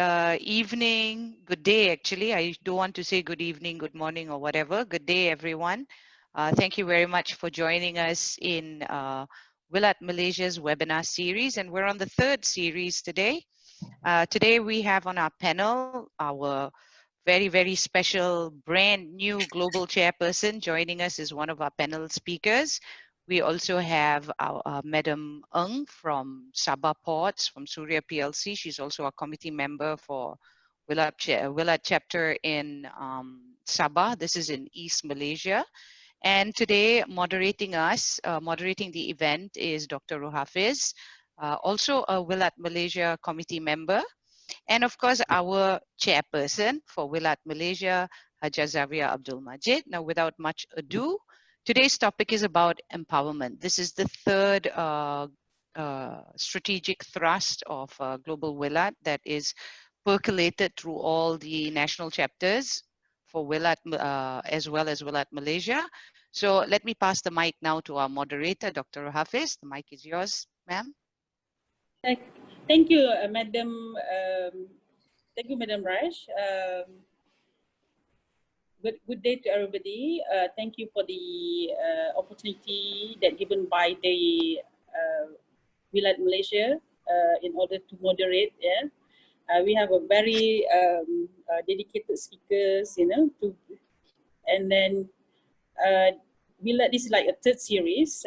evening, good day actually. I don't want to say good evening, good morning or whatever. Good day everyone. Thank you very much for joining us in WiLAT Malaysia's webinar series, and we're on the third series today. Today we have on our panel our very special brand new global chairperson. Joining us is one of our panel speakers. We also have our Madam Ng from Sabah Ports from Suria PLC. She's also a committee member for WiLAT chapter in Sabah. This is in East Malaysia. And today moderating the event is Dr. Rohafiz, also a WiLAT Malaysia committee member. And of course, our chairperson for WiLAT Malaysia, Haja Zavia Abdul Majid. Now, without much ado, today's topic is about empowerment. This is the third strategic thrust of Global WiLAT that is percolated through all the national chapters for WiLAT as well as WiLAT Malaysia. So let me pass the mic now to our moderator, Dr. Rohafiz. The mic is yours, ma'am. Thank you, Madam. Thank you, Madam Raj. Good day to everybody. Thank you for the opportunity that given by the WiLAT Malaysia in order to moderate. Yeah, we have a very dedicated speakers, and then WiLAT, this is like a third series.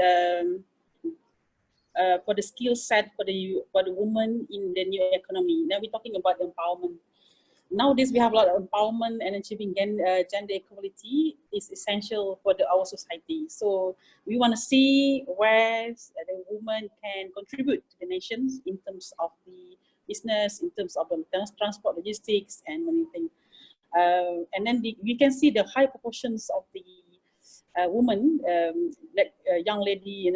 For the skill set for the woman in the new economy. Now we're talking about empowerment. Nowadays we have a lot of empowerment, and achieving gender equality is essential for our society. So we want to see where the woman can contribute to the nations in terms of the business, in terms of the transport, logistics, and many things. And then we can see the high proportions of the woman, like a young lady,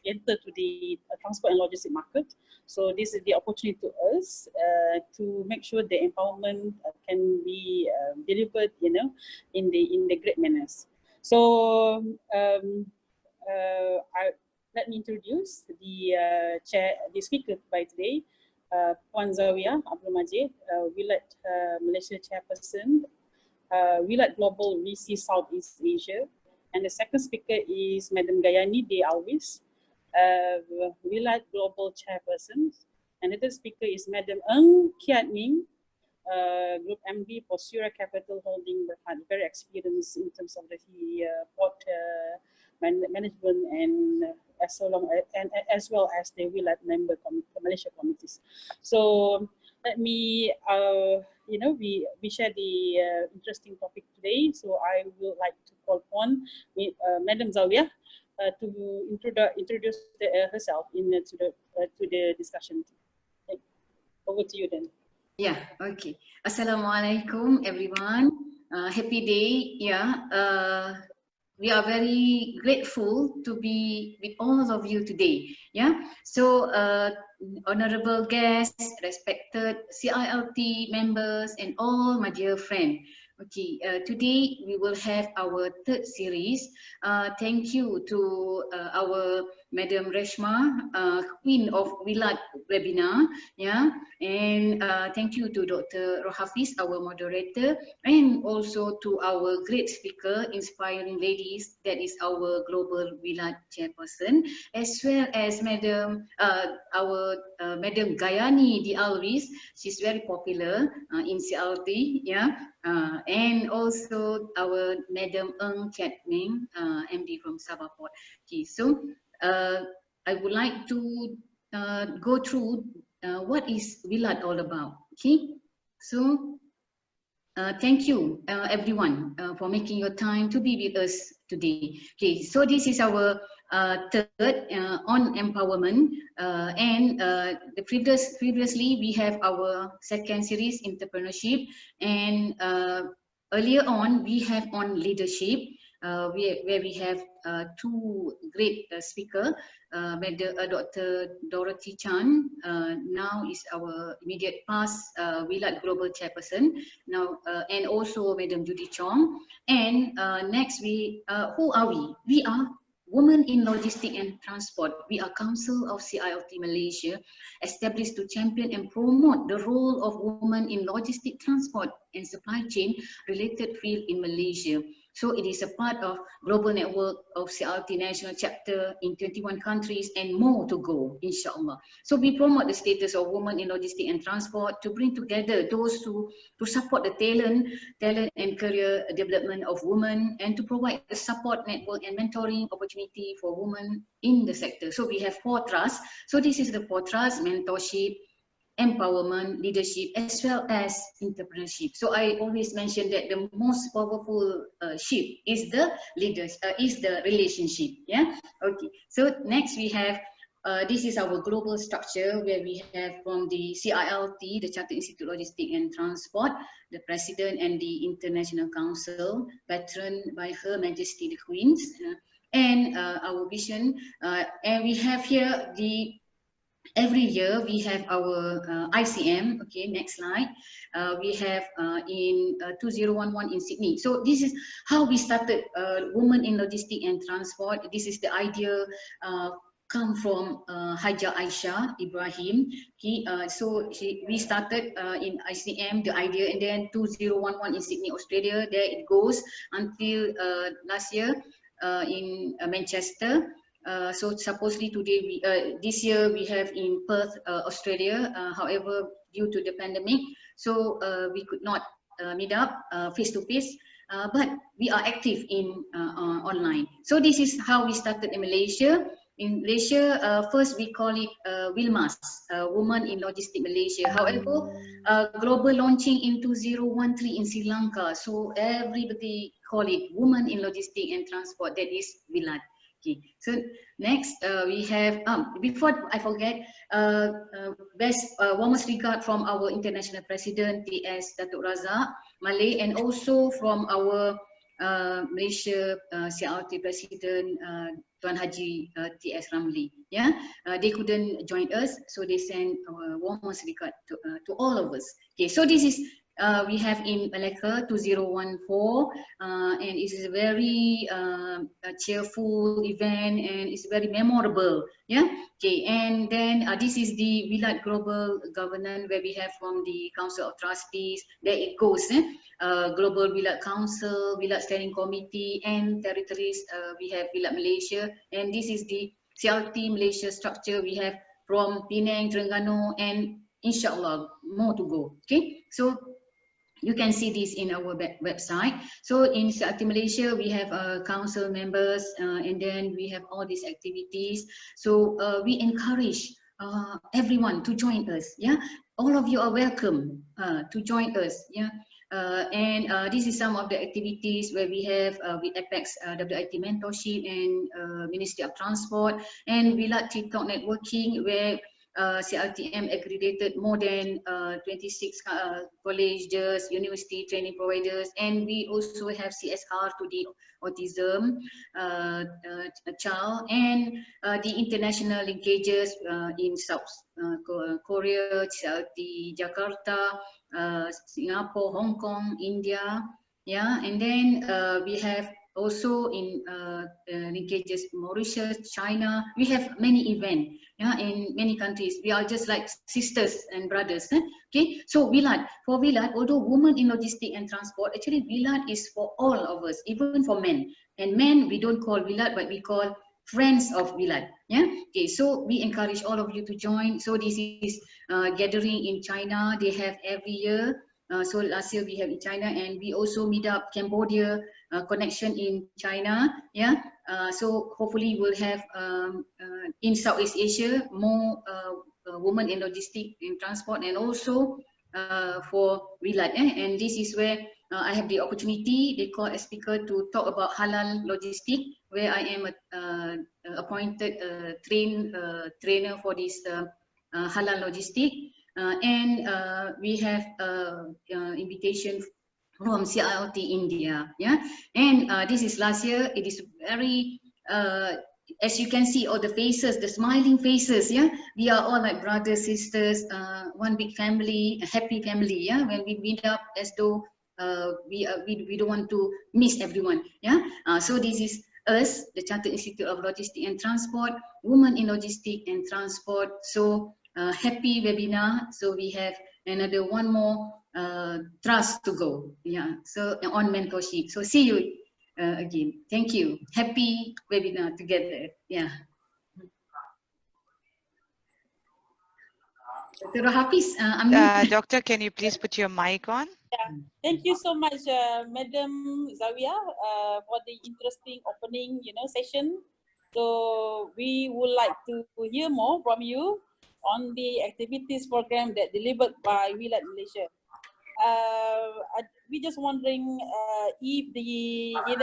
enter to the transport and logistic market. So this is the opportunity to us to make sure the empowerment can be delivered, in the great manners. So let me introduce the speaker by today, Puan Zawia Abdul Majid, WiLAT Malaysia Chairperson, WiLAT Global VC Southeast Asia. And the second speaker is Madam Gayani de Alwis, WiLAT Global Chairperson. And the third speaker is Madam Kiat, Group MD for Suria Capital Holding Berhad, very experienced in terms of the port management and as well as the WiLAT member Malaysia committees. So let me, we share the interesting topic today. So I would like to call upon Madam Zawia to introduce herself to the discussion. Over to you then. Yeah, okay. Assalamualaikum everyone. Happy day. Yeah. We are very grateful to be with all of you today. Yeah. So honorable guests, respected CILT members, and all my dear friends. Okay, today we will have our third series. Thank you to our Madam Reshma, Queen of WiLAT webinar, yeah, and thank you to Dr. Rohafiz, our moderator, and also to our great speaker, inspiring ladies, that is our global WiLAT chairperson, as well as Madam Madam Gayani de Alwis. She's very popular in CLT, yeah. And also our Madam Ng Kiat MD from Sabah Port. Okay, so I would like to go through what is WiLAT all about. Okay, so thank you everyone for making your time to be with us today. Okay, so this is our third on empowerment, and previously we have our second series, entrepreneurship, and earlier on we have on leadership, where we have two great speakers, Dr. Dorothy Chan, now is our immediate past WiLAT Global Chairperson, now, and also Madam Judy Chong. And next who are we? We are Women in Logistics and Transport, we are Council of CILT Malaysia, established to champion and promote the role of women in logistic transport and supply chain related field in Malaysia. So it is a part of global network of CILT national chapter in 21 countries and more to go, inshallah. So we promote the status of women in logistics and transport to bring together those to support the talent and career development of women, and to provide the support network and mentoring opportunity for women in the sector. So we have 4 trusts. So this is the 4 trusts: mentorship, empowerment, leadership, as well as entrepreneurship. So I always mention that the most powerful ship is the relationship. Yeah. Okay. So next we have this is our global structure, where we have from the CILT, the Chartered Institute Logistics and Transport, the President and the International Council, patroned by Her Majesty the Queens, and our vision. And we have here every year we have our ICM. Okay, next slide. We have in 2011 in Sydney. So this is how we started Women in Logistics and Transport. This is the idea come from Hajjah Aisyah Ibrahim. We started in ICM, the idea, and then 2011 in Sydney, Australia. There it goes until last year in Manchester. So supposedly today, this year we have in Perth, Australia. However, due to the pandemic, so we could not meet up face to face. But we are active in online. So this is how we started in Malaysia. In Malaysia, first we call it WILMAS, Women in Logistics Malaysia. However, global launching in 2013 in Sri Lanka. So everybody call it Women in Logistics and Transport. That is WILAT. Okay. So next we have, before I forget, best warmest regard from our International President T.S. Datuk Razak Malay, and also from our Malaysia CILT President Tuan Haji T.S. Ramli. Yeah, they couldn't join us, so they send warmest regard to all of us. Okay, so this is we have in Malacca 2014, and it is a very cheerful event, and it's very memorable. Yeah. Okay, and then this is the WILAT Global Governance, where we have from the Council of Trustees. There it goes. Global WILAT Council, WILAT Standing Committee, and territories. We have WILAT Malaysia, and this is the CILT Malaysia structure. We have from Penang, Terengganu, and inshallah more to go. Okay, so you can see this in our website. So in CILT Malaysia, we have council members, and then we have all these activities. So we encourage everyone to join us. Yeah, all of you are welcome to join us. Yeah. And this is some of the activities where we have with Apex WIT mentorship and Ministry of Transport, and WILAT TikTok networking, where CILTM accredited more than 26 colleges, university training providers, and we also have CSR to the autism child, and the international linkages in South Korea, CILT Jakarta, Singapore, Hong Kong, India. Yeah, and then we have also in linkages Mauritius, China. We have many events, yeah, in many countries. We are just like sisters and brothers. Okay, so WILAT, for WILAT, although women in logistics and transport, actually WILAT is for all of us, even for men. And men, we don't call WILAT, but we call friends of WILAT. Yeah. Okay, so we encourage all of you to join. So this is gathering in China. They have every year. So last year we have in China, and we also meet up Cambodia, connection in China. Yeah. So hopefully we'll have in Southeast Asia more women in logistics and transport, and also for WILAT. And this is where I have the opportunity, they call a speaker to talk about halal logistics, where I am appointed trainer for this halal logistics. And we have invitation from CILT India. Yeah, and this is last year. It is very as you can see, all the faces, the smiling faces. Yeah, we are all like brothers, sisters, one big family, a happy family. Yeah, when we meet up, as though we don't want to miss everyone. Yeah, so this is us, the Chartered Institute of Logistics and Transport, Women in Logistics and Transport. So happy webinar. So we have another one more trust to go. Yeah. So on mentorship. So see you again. Thank you. Happy webinar together. Yeah. Dr. Rohafiz, Doctor, can you please put your mic on? Yeah. Thank you so much, Madam Zawia, for the interesting opening, session. So we would like to hear more from you on the activities program that delivered by WiLAT Malaysia. We just wondering if the, on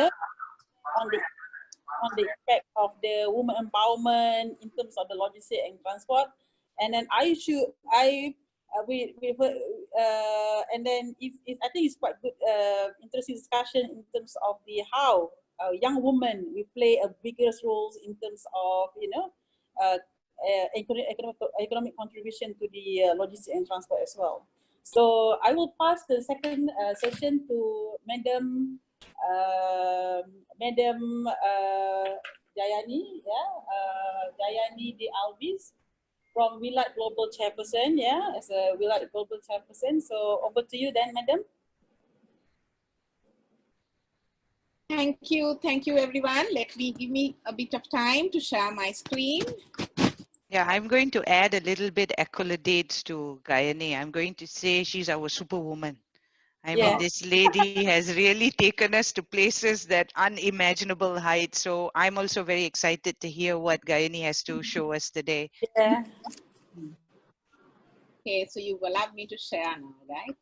the effect of the women empowerment in terms of the logistics and transport, and then and then if I think it's quite good, interesting discussion in terms of the how young women will play a biggest role in terms of economic contribution to the logistics and transport as well. So I will pass the second session to Madam Jayani, Jayani de Alwis from WiLAT Global Chairperson, as a WiLAT Global Chairperson. So over to you then, Madam. Thank you everyone. Let me give me a bit of time to share my screen. Yeah, I'm going to add a little bit accolades to Gayani. I'm going to say she's our superwoman. I mean, this lady has really taken us to places that unimaginable heights. So I'm also very excited to hear what Gayani has to show us today. Yeah. Okay, so you will allow me to share now, right?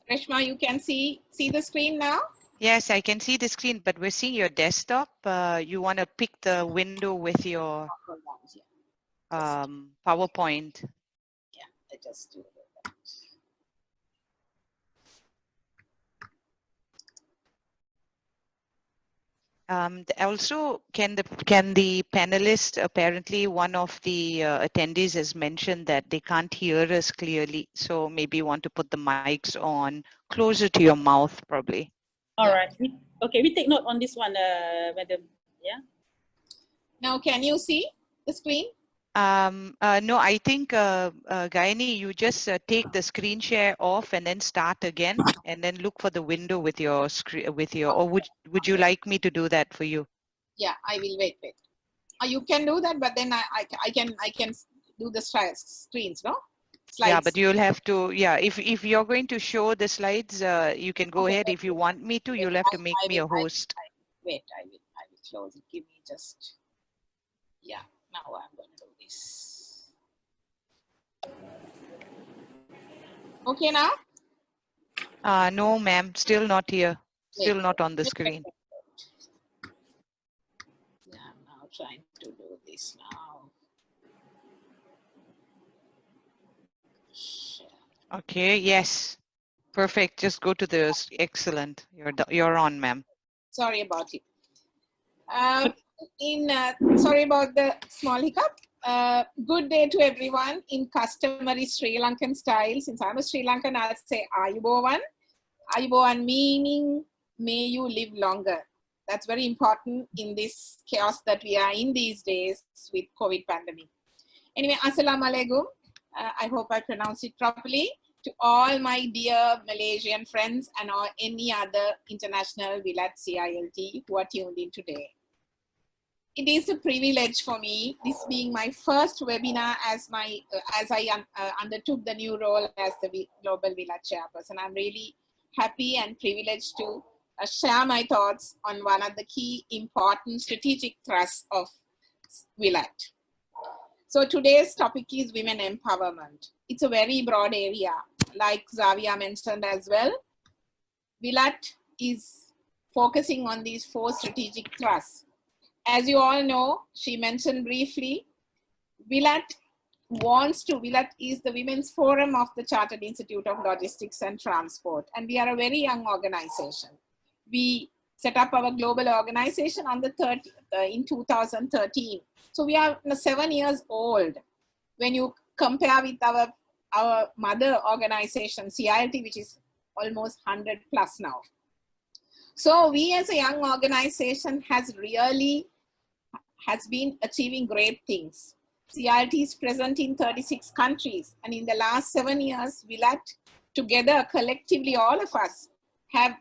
Reshma, you can see the screen now? Yes, I can see the screen, but we're seeing your desktop. You want to pick the window with your PowerPoint. Yeah, I just do that. Also, can the panelist, apparently one of the attendees has mentioned that they can't hear us clearly. So maybe you want to put the mics on closer to your mouth, probably. All right. Okay, we take note on this one, Madam. Yeah. Now, can you see the screen? No, I think, Gayani, you just take the screen share off and then start again, and then look for the window with your screen, or would you like me to do that for you? Yeah, I will wait. You can do that, but then I can do the screens, no? Slides. Yeah, but you'll have to, if you're going to show the slides, you can go ahead. If you want me to, you'll have to make me a host. Wait, I will close it. Give me just, now I'm going to do this. Okay now? No, ma'am, still not here. Still not on the screen. Yeah, I'm now trying to do this now. Okay, yes. Perfect. Just go to the, excellent. You're on, ma'am. Sorry about it. Sorry about the small hiccup. Good day to everyone in customary Sri Lankan style. Since I'm a Sri Lankan, I'll say Ayubowan. Ayubowan meaning may you live longer. That's very important in this chaos that we are in these days with COVID pandemic. Anyway, Assalamu alaikum. I hope I pronounced it properly. To all my dear Malaysian friends and any other international WiLAT CILT who are tuned in today. It is a privilege for me, this being my first webinar as I undertook the new role as the Global WiLAT Chairperson. I'm really happy and privileged to share my thoughts on one of the key important strategic thrusts of WiLAT. So today's topic is women empowerment. It's a very broad area, like Zavia mentioned as well. WiLAT is focusing on these 4 strategic thrusts. As you all know, she mentioned briefly, WiLAT is the Women's Forum of the Chartered Institute of Logistics and Transport, and we are a very young organization. We set up our global organization on in 2013. So we are 7 years old. When you compare with our mother organization, CILT, which is almost 100 plus now. So we as a young organization has been achieving great things. CMILT is present in 36 countries, and in the last 7 years, WiLAT together, collectively, all of us have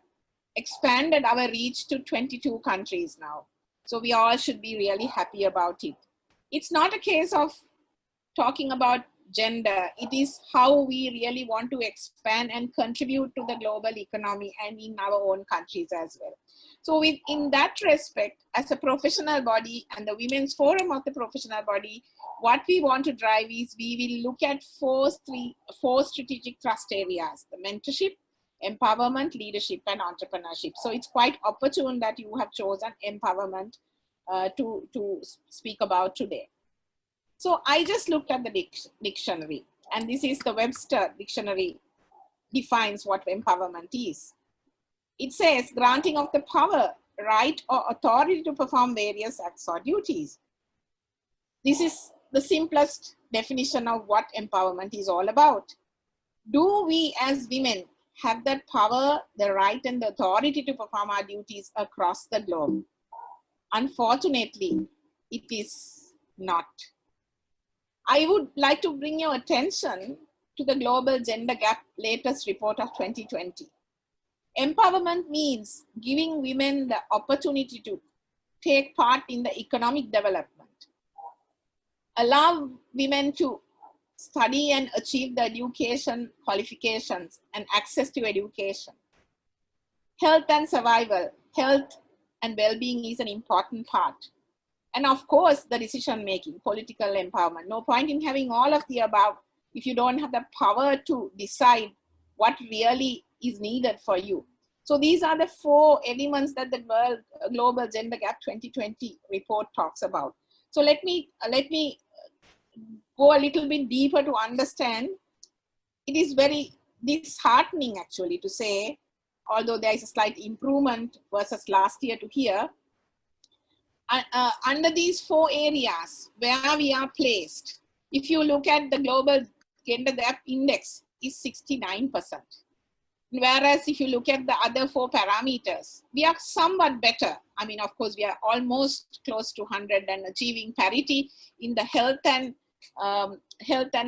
expanded our reach to 22 countries now. So we all should be really happy about it. It's not a case of talking about gender. It is how we really want to expand and contribute to the global economy and in our own countries as well. So in that respect, as a professional body and the Women's Forum of the professional body, what we want to drive is we will look at four strategic thrust areas: the mentorship, empowerment, leadership, and entrepreneurship. So it's quite opportune that you have chosen empowerment to speak about today. So I just looked at the dictionary, and this is the Webster dictionary defines what empowerment is. It says granting of the power, right, or authority to perform various acts or duties. This is the simplest definition of what empowerment is all about. Do we as women have that power, the right, and the authority to perform our duties across the globe? Unfortunately, it is not. I would like to bring your attention to the Global Gender Gap latest report of 2020. Empowerment means giving women the opportunity to take part in the economic development, allow women to study and achieve the education qualifications and access to education. Health and survival, health and well-being is an important part. And of course, the decision-making, political empowerment. No point in having all of the above if you don't have the power to decide what really is needed for you. So these are the 4 elements that the Global Gender Gap 2020 report talks about. So let me go a little bit deeper to understand. It is very disheartening actually to say, although there is a slight improvement versus last year to here, under these 4 areas where we are placed, if you look at the Global Gender Gap Index is 69%. Whereas if you look at the other 4 parameters, we are somewhat better. I mean, of course, we are almost close to 100 and achieving parity in the health and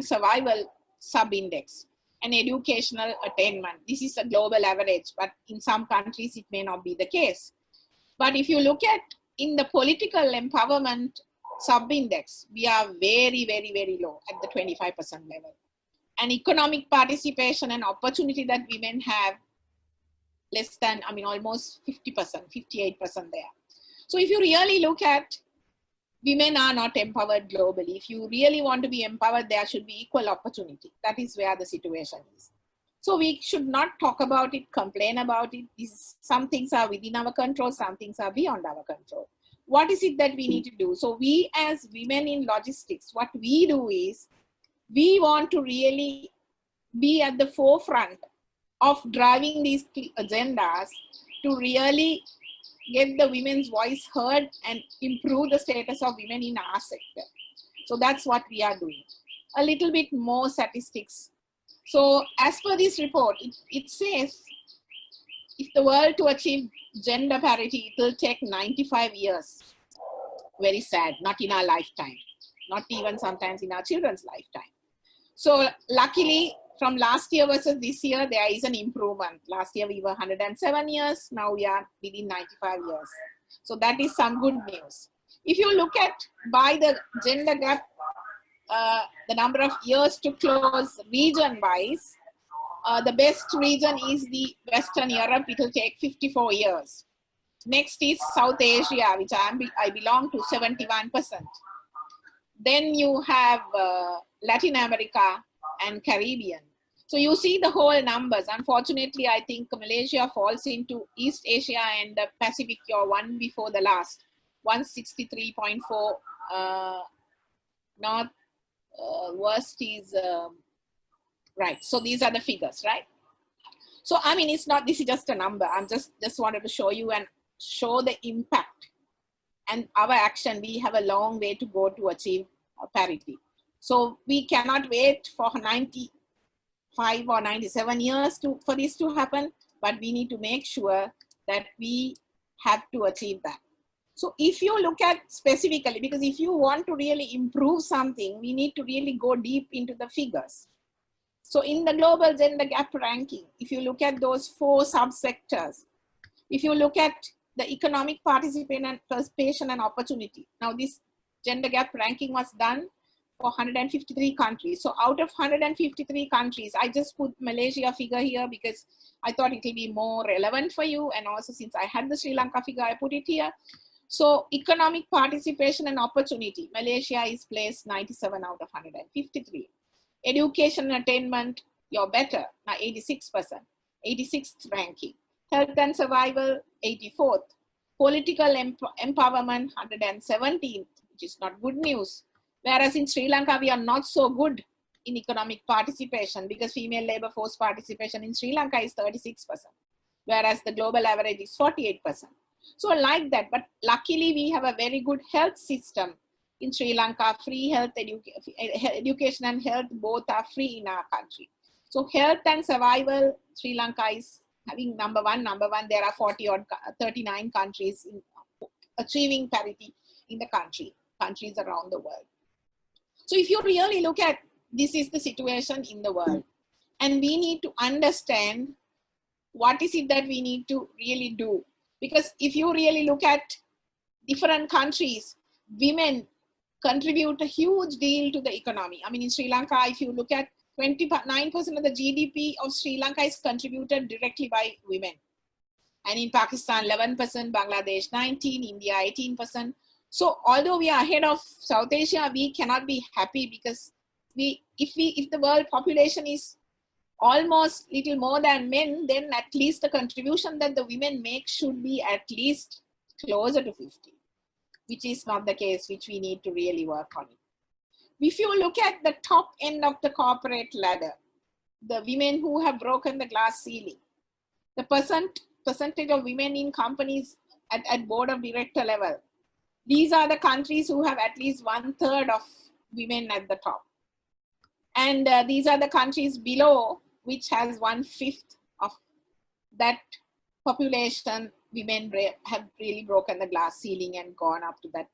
survival sub-index and educational attainment. This is a global average, but in some countries it may not be the case. But if you look at in the political empowerment sub-index, we are very, very, very low at the 25% level. And economic participation and opportunity that women have less than, I mean, almost 50%, 58% there. So if you really look at, women are not empowered globally. If you really want to be empowered, there should be equal opportunity. That is where the situation is. So we should not talk about it, complain about it. Some things are within our control, some things are beyond our control. What is it that we need to do? So we as women in logistics, what we do is, we want to really be at the forefront of driving these agendas to really get the women's voice heard and improve the status of women in our sector. So that's what we are doing. A little bit more statistics. So as per this report, it says, if the world to achieve gender parity, it will take 95 years. Very sad, not in our lifetime, not even sometimes in our children's lifetime. So luckily, from last year versus this year, there is an improvement. Last year we were 107 years, now we are within 95 years. So that is some good news. If you look at by the gender gap, the number of years to close region-wise, the best region is the Western Europe. It will take 54 years. Next is South Asia, which I belong to, 71%. Then you have Latin America and Caribbean. So you see the whole numbers. Unfortunately, I think Malaysia falls into East Asia and the Pacific, you're one before the last, 163.4. North worst is, right. So these are the figures, right? So, I mean, it's not, this is just a number. I'm just wanted to show you and show the impact and our action. We have a long way to go to achieve parity. So we cannot wait for 95 or 97 years for this to happen, but we need to make sure that we have to achieve that. So if you look at specifically, because if you want to really improve something, we need to really go deep into the figures. So in the global gender gap ranking, if you look at those 4 subsectors, if you look at the economic participation and opportunity, now this gender gap ranking was done for 153 countries. So out of 153 countries, I just put Malaysia figure here because I thought it will be more relevant for you. And also since I had the Sri Lanka figure, I put it here. So economic participation and opportunity, Malaysia is placed 97 out of 153. Education and attainment, you're better, now 86%, 86th ranking. Health and survival, 84th. Political empowerment, 117th, which is not good news. Whereas in Sri Lanka, we are not so good in economic participation because female labor force participation in Sri Lanka is 36%, whereas the global average is 48%. So like that, but luckily we have a very good health system in Sri Lanka. Free health, education and health both are free in our country. So health and survival, Sri Lanka is having number one. There are 39 countries in achieving parity in the countries around the world. So if you really look at, this is the situation in the world, and we need to understand what is it that we need to really do. Because if you really look at different countries, women contribute a huge deal to the economy. I mean, in Sri Lanka, if you look at 29% of the GDP of Sri Lanka is contributed directly by women. And in Pakistan, 11%, Bangladesh, 19%, India, 18%. So although we are ahead of South Asia, we cannot be happy because if the world population is almost little more than men, then at least the contribution that the women make should be at least closer to 50, which is not the case, which we need to really work on it. If you look at the top end of the corporate ladder, the women who have broken the glass ceiling, the percentage of women in companies at board of director level, these are the countries who have at least 1/3 of women at the top. And these are the countries below, which has 1/5 of that population. Women have really broken the glass ceiling and gone up to that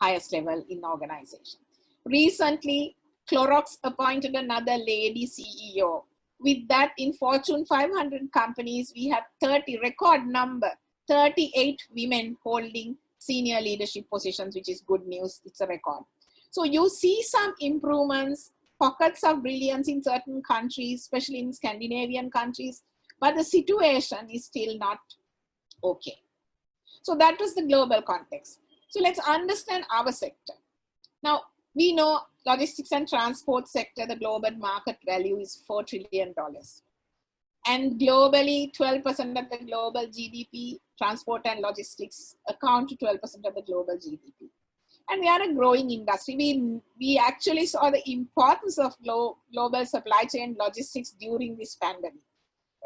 highest level in the organization. Recently, Clorox appointed another lady CEO. With that, in Fortune 500 companies, we have 38 women holding senior leadership positions, which is good news. It's a record. So you see some improvements, pockets of brilliance in certain countries, especially in Scandinavian countries, but the situation is still not okay. So that was the global context. So let's understand our sector. Now, we know logistics and transport sector, the global market value is $4 trillion. And globally, 12% of the global GDP, transport and logistics account to 12% of the global GDP. And we are a growing industry. We actually saw the importance of global supply chain logistics during this pandemic.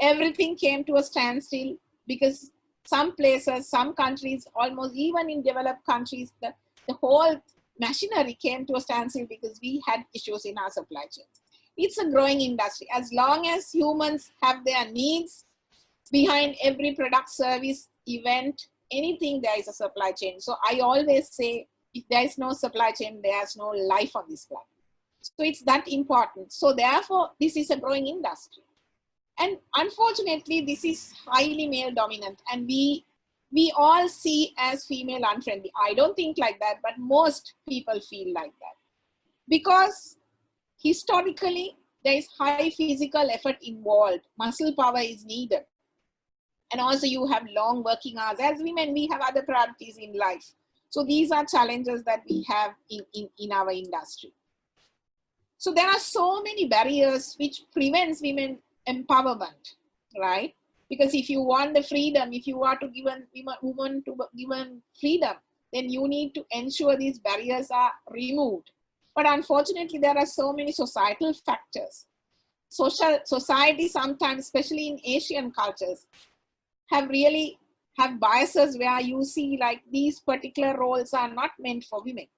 Everything came to a standstill because some places, some countries, almost even in developed countries, the whole machinery came to a standstill because we had issues in our supply chains. It's a growing industry. As long as humans have their needs behind every product, service, event, anything, there is a supply chain. So I always say, if there is no supply chain, there's no life on this planet. So it's that important. So therefore, this is a growing industry. And unfortunately, this is highly male dominant, and we all see as female unfriendly. I don't think like that, but most people feel like that. Because historically, there is high physical effort involved. Muscle power is needed. And also you have long working hours. As women, we have other priorities in life. So these are challenges that we have in our industry. So there are so many barriers which prevents women empowerment, right? Because if you want the freedom, if you are to give women to given freedom, then you need to ensure these barriers are removed. But unfortunately, there are so many societal factors. Society sometimes, especially in Asian cultures, have biases where you see like these particular roles are not meant for women.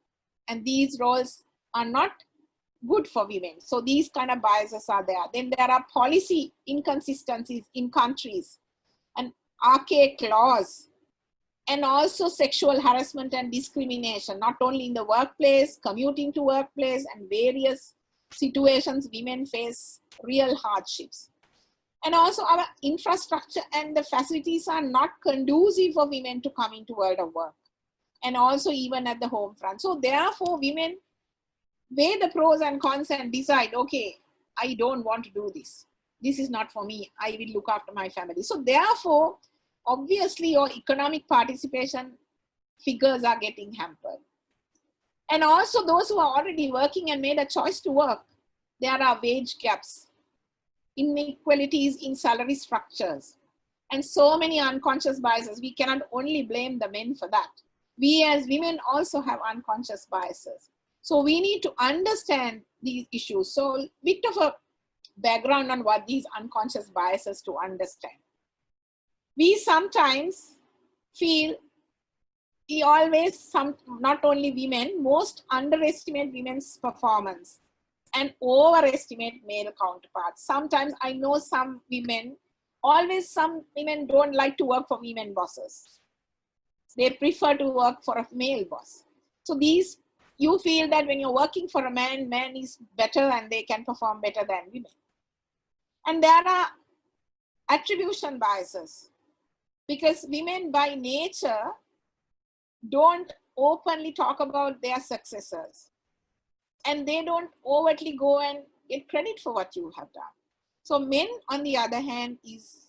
And these roles are not good for women. So these kind of biases are there. Then there are policy inconsistencies in countries and archaic laws, and also sexual harassment and discrimination, not only in the workplace, commuting to workplace, and various situations women face real hardships. And also our infrastructure and the facilities are not conducive for women to come into world of work, and also even at the home front. So therefore women weigh the pros and cons and decide, okay, I don't want to do this. This is not for me. I will look after my family. So therefore, obviously your economic participation figures are getting hampered. And also those who are already working and made a choice to work, there are wage gaps, inequalities in salary structures, and so many unconscious biases. We cannot only blame the men for that. We as women also have unconscious biases. So we need to understand these issues. So a bit of a background on what these unconscious biases to understand. We sometimes feel we always, not only women, most underestimate women's performance and overestimate male counterparts. Sometimes I know some women don't like to work for women bosses. They prefer to work for a male boss. So you feel that when you're working for a man is better and they can perform better than women. And there are attribution biases, because women by nature don't openly talk about their successes, and they don't overtly go and get credit for what you have done. So men, on the other hand, is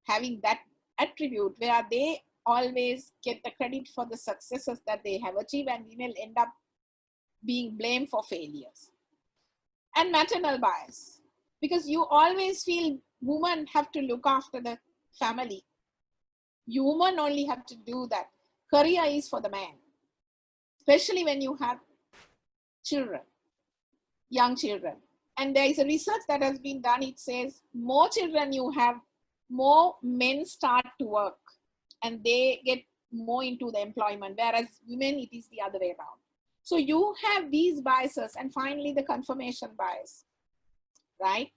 having that attribute where they always get the credit for the successes that they have achieved, and women end up being blamed for failures. And maternal bias, because you always feel women have to look after the family. You women only have to do that. Career is for the man, especially when you have children, young children. And there is a research that has been done. It says more children you have, more men start to work and they get more into the employment, whereas women, it is the other way around. So you have these biases. And finally, the confirmation bias, right?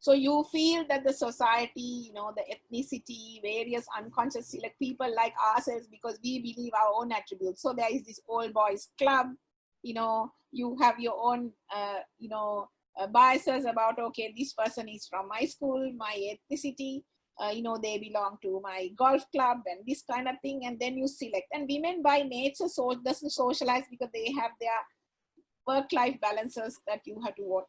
So you feel that the society, the ethnicity, various unconscious select people like ourselves because we believe our own attributes. So there is this old boys club, you have your own, biases about, okay, this person is from my school, my ethnicity, they belong to my golf club and this kind of thing. And then you select. And women by nature doesn't socialize because they have their work-life balances that you have to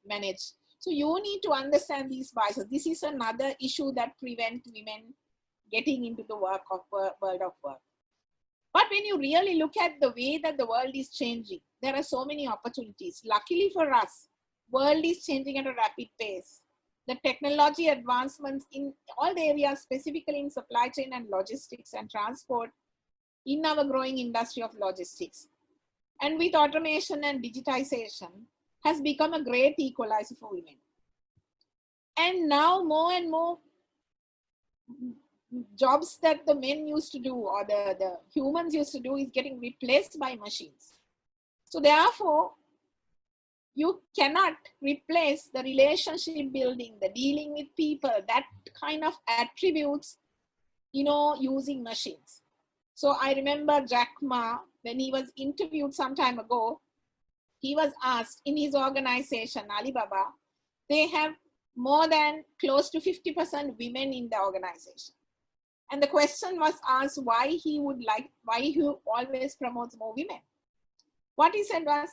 manage. So you need to understand these biases. This is another issue that prevents women getting into the world of work. But when you really look at the way that the world is changing, there are so many opportunities. Luckily for us, world is changing at a rapid pace. The technology advancements in all the areas, specifically in supply chain and logistics and transport, in our growing industry of logistics, and with automation and digitization, has become a great equalizer for women. And now more and more jobs that the men used to do or the humans used to do is getting replaced by machines. So therefore, you cannot replace the relationship building, the dealing with people, that kind of attributes, using machines. So I remember Jack Ma, when he was interviewed some time ago, he was asked in his organization, Alibaba, they have more than close to 50% women in the organization. And the question was asked why he always promotes more women. What he said was,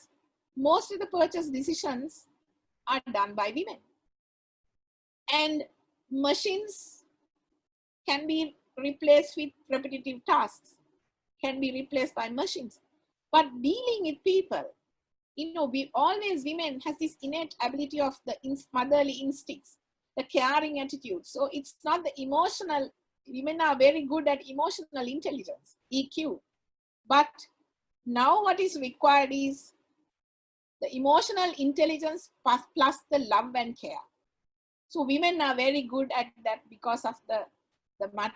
most of the purchase decisions are done by women. And machines can be replaced with repetitive tasks, can be replaced by machines. But dealing with people, women has this innate ability of the motherly instincts, the caring attitude. So it's not the emotional, women are very good at emotional intelligence, EQ. But now what is required is the emotional intelligence plus the love and care. So women are very good at that because of the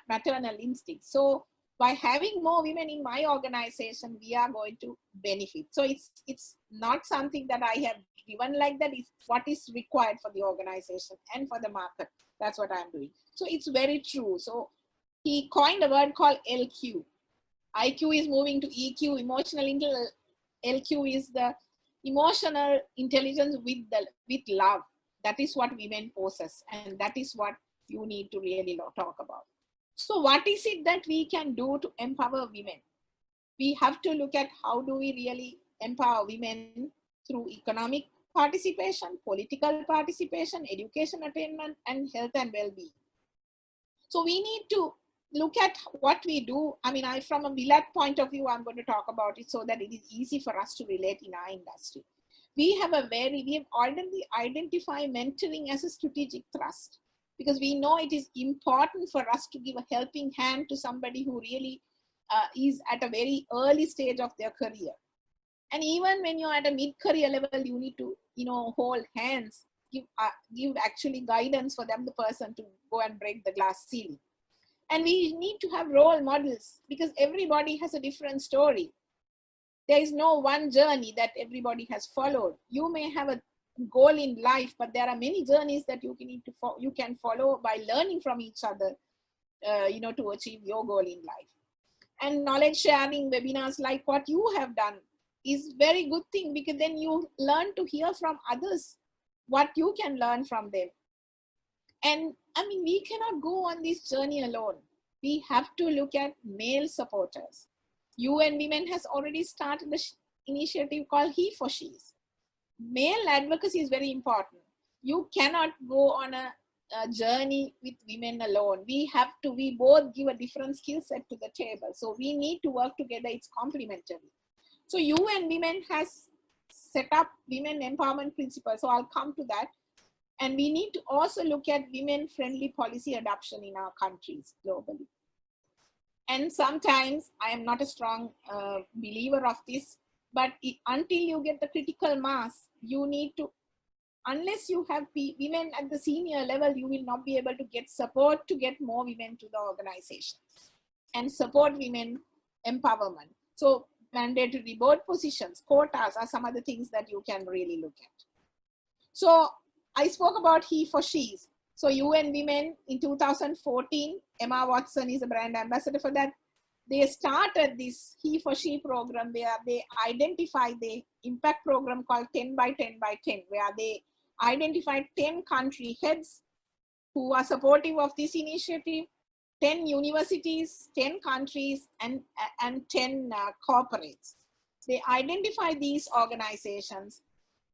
maternal instinct. So by having more women in my organization, we are going to benefit. So it's not something that I have given like that. It's what is required for the organization and for the market. That's what I'm doing. So it's very true. So he coined a word called LQ. IQ is moving to EQ, emotional intelligence. LQ is the emotional intelligence with love. That is what women possess, and that is what you need to really talk about. So what is it that we can do to empower women? We have to look at how do we really empower women through economic participation, political participation, education attainment, and health and well-being. So we need to look at what we do. I mean, from a WiLAT point of view, I'm going to talk about it so that it is easy for us to relate in our industry. We have already identified mentoring as a strategic thrust, because we know it is important for us to give a helping hand to somebody who really is at a very early stage of their career. And even when you're at a mid-career level, you need to, hold hands, give actually guidance for them, the person to go and break the glass ceiling. And we need to have role models, because everybody has a different story. There is no one journey that everybody has followed. You may have a goal in life, but there are many journeys that you can follow by learning from each other, to achieve your goal in life. And knowledge sharing webinars like what you have done is very good thing, because then you learn to hear from others what you can learn from them. And I mean, we cannot go on this journey alone. We have to look at male supporters. UN Women has already started an initiative called He for She's. Male advocacy is very important. You cannot go on a journey with women alone. We both give a different skill set to the table. So we need to work together. It's complementary. So UN Women has set up women empowerment principles. So I'll come to that. And we need to also look at women-friendly policy adoption in our countries globally. And sometimes I am not a strong believer of this, but until you get the critical mass, you need to, unless you have women at the senior level, you will not be able to get support to get more women to the organization and support women empowerment. So mandatory board positions, quotas are some of the things that you can really look at. So I spoke about He for She's. So UN Women in 2014, Emma Watson is a brand ambassador for that. They started this He for She program where they identified the impact program called 10 by 10 by 10, where they identified 10 country heads who are supportive of this initiative, 10 universities, 10 countries, and 10 corporates. They identified these organizations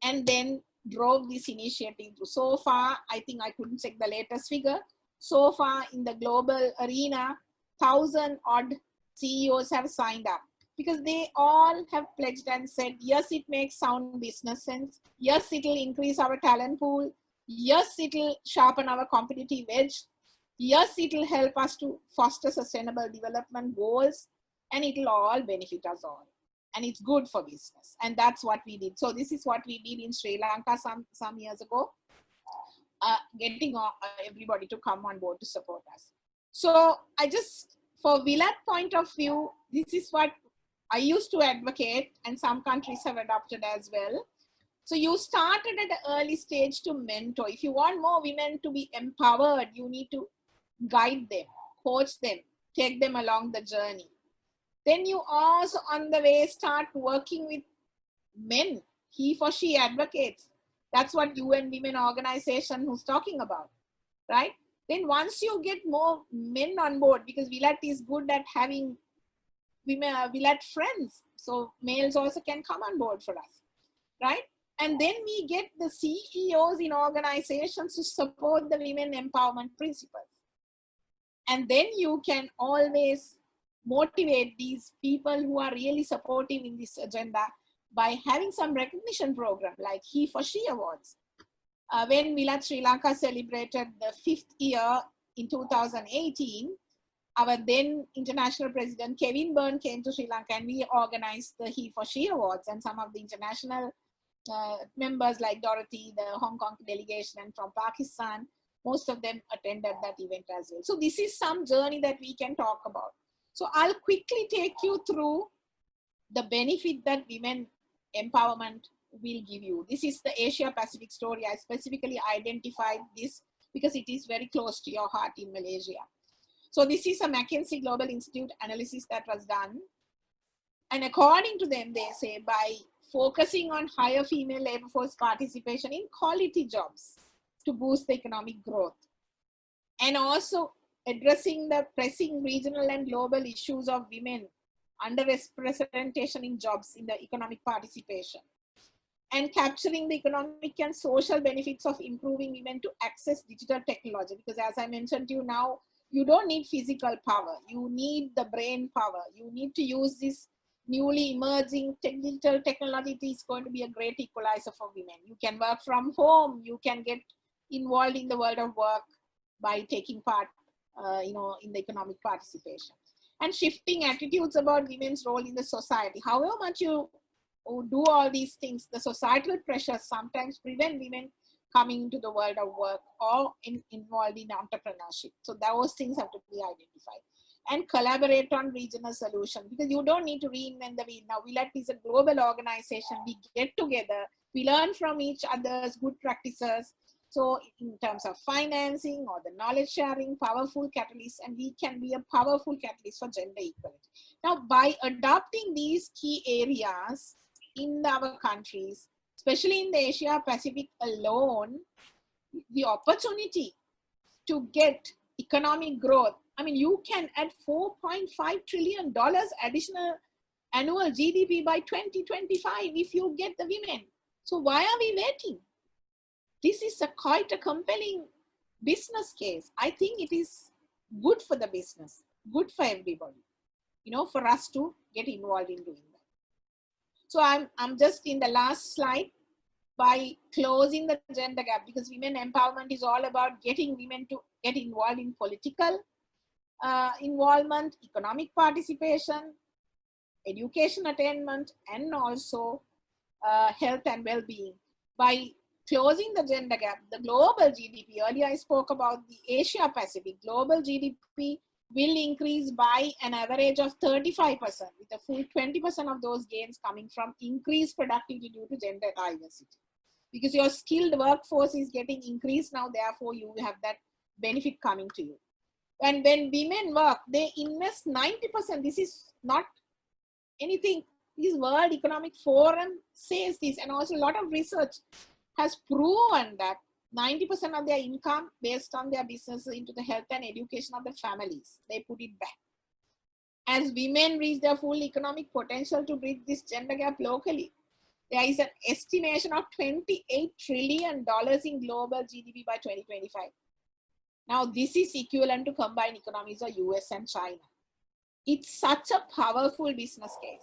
and then drove this initiative. So far, I think I couldn't check the latest figure. So far in the global arena, 1,000 odd CEOs have signed up, because they all have pledged and said, yes, it makes sound business sense. Yes, it will increase our talent pool. Yes, it will sharpen our competitive edge. Yes, it will help us to foster sustainable development goals, and it will all benefit us all. And it's good for business. And that's what we did. So this is what we did in Sri Lanka some years ago, getting everybody to come on board to support us. So for WiLAT point of view, this is what I used to advocate, and some countries have adopted as well. So you started at an early stage to mentor. If you want more women to be empowered, you need to guide them, coach them, take them along the journey. Then you also on the way start working with men, He for She advocates. That's what UN Women organization who's talking about, right? Then once you get more men on board, because WiLAT is good at having women, WiLAT friends. So males also can come on board for us, right? And then we get the CEOs in organizations to support the women empowerment principles. And then you can always motivate these people who are really supportive in this agenda by having some recognition program like He for She Awards. When WiLAT Sri Lanka celebrated the 5th year in 2018, our then international president Kevin Byrne came to Sri Lanka, and we organized the He for She Awards, and some of the international members like Dorothy, the Hong Kong delegation, and from Pakistan, most of them attended that event as well. So this is some journey that we can talk about. So I'll quickly take you through the benefit that women empowerment will give you. This is the Asia Pacific story. I specifically identified this because it is very close to your heart in Malaysia. So this is a McKinsey Global Institute analysis that was done. And according to them, they say by focusing on higher female labor force participation in quality jobs to boost the economic growth, and also addressing the pressing regional and global issues of women underrepresentation in jobs in the economic participation, and capturing the economic and social benefits of improving women to access digital technology. Because as I mentioned to you now, you don't need physical power, you need the brain power. You need to use this newly emerging digital technology. It is going to be a great equalizer for women. You can work from home, you can get involved in the world of work by taking part in the economic participation. And shifting attitudes about women's role in the society. However much you do all these things, the societal pressures sometimes prevent women coming into the world of work or involved in entrepreneurship. So those things have to be identified. And collaborate on regional solutions, because you don't need to reinvent the wheel. Now, WiLAT is a global organization. We get together, we learn from each other's good practices. So in terms of financing or the knowledge sharing, powerful catalysts, and we can be a powerful catalyst for gender equality. Now, by adopting these key areas in our countries, especially in the Asia Pacific alone, the opportunity to get economic growth, I mean, you can add $4.5 trillion additional annual GDP by 2025 if you get the women. So why are we waiting? This is quite a compelling business case. I think it is good for the business, good for everybody, for us to get involved in doing that. So I'm just in the last slide by closing the gender gap, because women empowerment is all about getting women to get involved in political involvement, economic participation, education attainment, and also health and well-being. By closing the gender gap, the global GDP, earlier I spoke about the Asia Pacific, global GDP will increase by an average of 35%, with a full 20% of those gains coming from increased productivity due to gender diversity. Because your skilled workforce is getting increased now, therefore you have that benefit coming to you. And when women work, they invest 90%. This is not anything. This World Economic Forum says this, and also a lot of research has proven that 90% of their income based on their business into the health and education of the families. They put it back. As women reach their full economic potential to bridge this gender gap locally, there is an estimation of $28 trillion in global GDP by 2025. Now, this is equivalent to combined economies of US and China. It's such a powerful business case.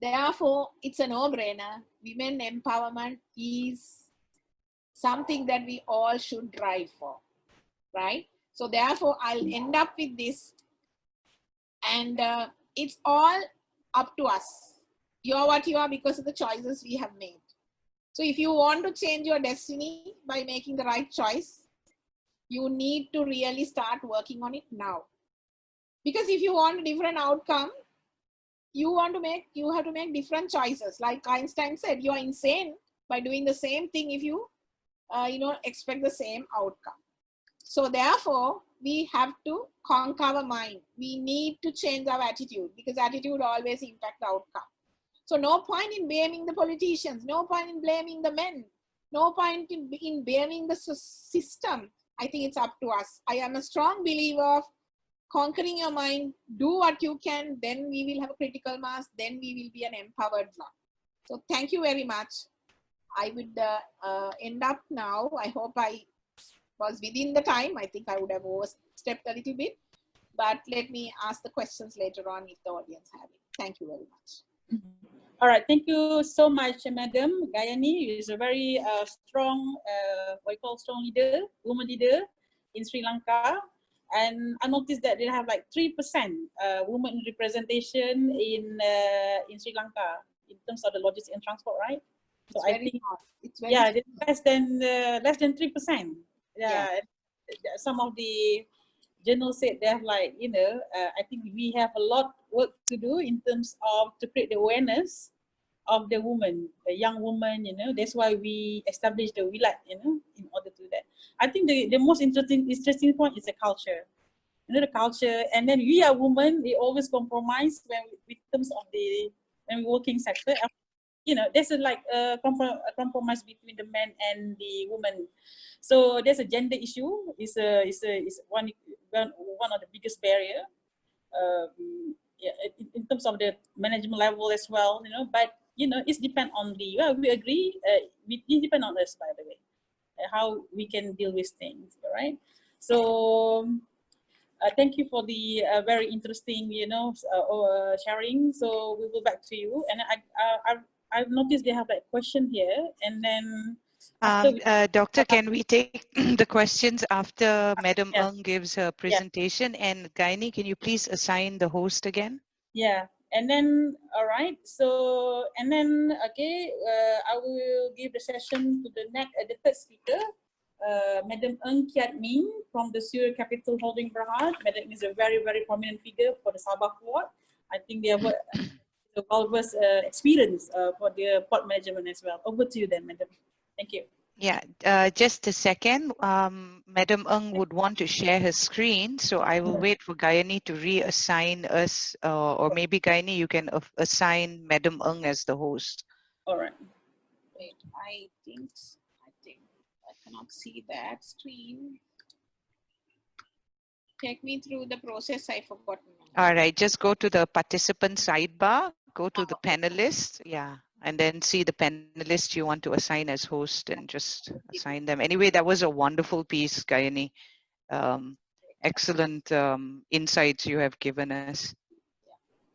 Therefore, it's a no-brainer. Women empowerment is something that we all should drive for, right? So therefore, I'll end up with this. And it's all up to us. You're what you are because of the choices we have made. So if you want to change your destiny by making the right choice, you need to really start working on it now. Because if you want a different outcome, you have to make different choices. Like Einstein said, you are insane by doing the same thing if you expect the same outcome. So therefore, we have to conquer our mind. We need to change our attitude, because attitude always impacts the outcome. So no point in blaming the politicians, no point in blaming the men, no point in blaming the system. I think it's up to us. I am a strong believer of conquering your mind, do what you can, then we will have a critical mass, then we will be an empowered lot. So thank you very much. I would end up now. I hope I was within the time. I think I would have overstepped a little bit, but let me ask the questions later on if the audience have it. Thank you very much. All right, thank you so much, Madam Gayani. Is a very strong, what you call strong leader, woman leader in Sri Lanka. And I noticed that they have like 3% women representation in Sri Lanka in terms of the logistics and transport, right? So I think it's less than 3%. Yeah, some of the journal said they have like, I think we have a lot work to do in terms of to create the awareness of the woman, the young woman, that's why we established the WiLAT, in order to do that. I think the most interesting point is the culture. The culture, and then we are women, we always compromise when in terms of when working sector. There's a compromise between the men and the women. So there's a gender issue. Is one of the biggest barrier. In terms of the management level as well. But it's depend on we agree. It depend on us, by the way, how we can deal with things. Right. So. Thank you for the very interesting, sharing. So we will back to you. And I've noticed they have a question here, and then Doctor, can we take the questions after Madam Yeah. Ng gives her presentation? And Gaini, can you please assign the host again? Yeah, and then all right. So and then I will give the session to the third speaker. Madam Kiat from the Suria Capital Holding Berhad. Madam is a very, very prominent figure for the Sabah port. I think they have a well-versed experience for the port management as well. Over to you then, Madam. Thank you. Yeah, just a second. Madam Ng would want to share her screen, so I will wait for Gayani to reassign us, or maybe Gayani, you can assign Madam Ng as the host. All right. Wait, I think I cannot see that screen. Take me through the process. I forgot. All right, just go to the participant sidebar, go to the panelists, yeah, and then see the panelists you want to assign as host and just assign them. Anyway, that was a wonderful piece, Gayani. Excellent insights you have given us.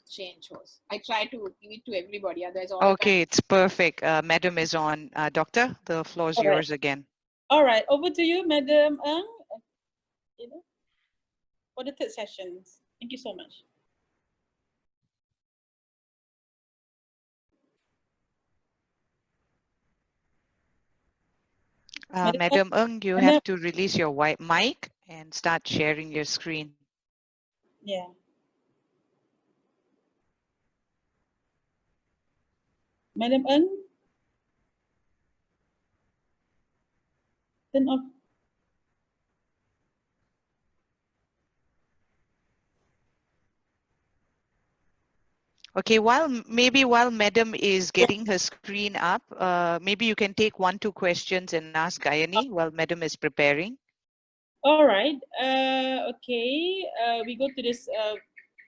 Change host. I try to give it to everybody. Otherwise, all Okay, it's perfect. Madam is on. Doctor, the floor is yours again. All right, over to you, Madam Ng, for the third session. Thank you so much. Madam Ng, you have to release your white mic and start sharing your screen. Yeah. Madam Ng, turn off. Okay, maybe while Madam is getting her screen up, maybe you can take 1-2 questions and ask Gayani while Madam is preparing. All right. Okay. We go to this.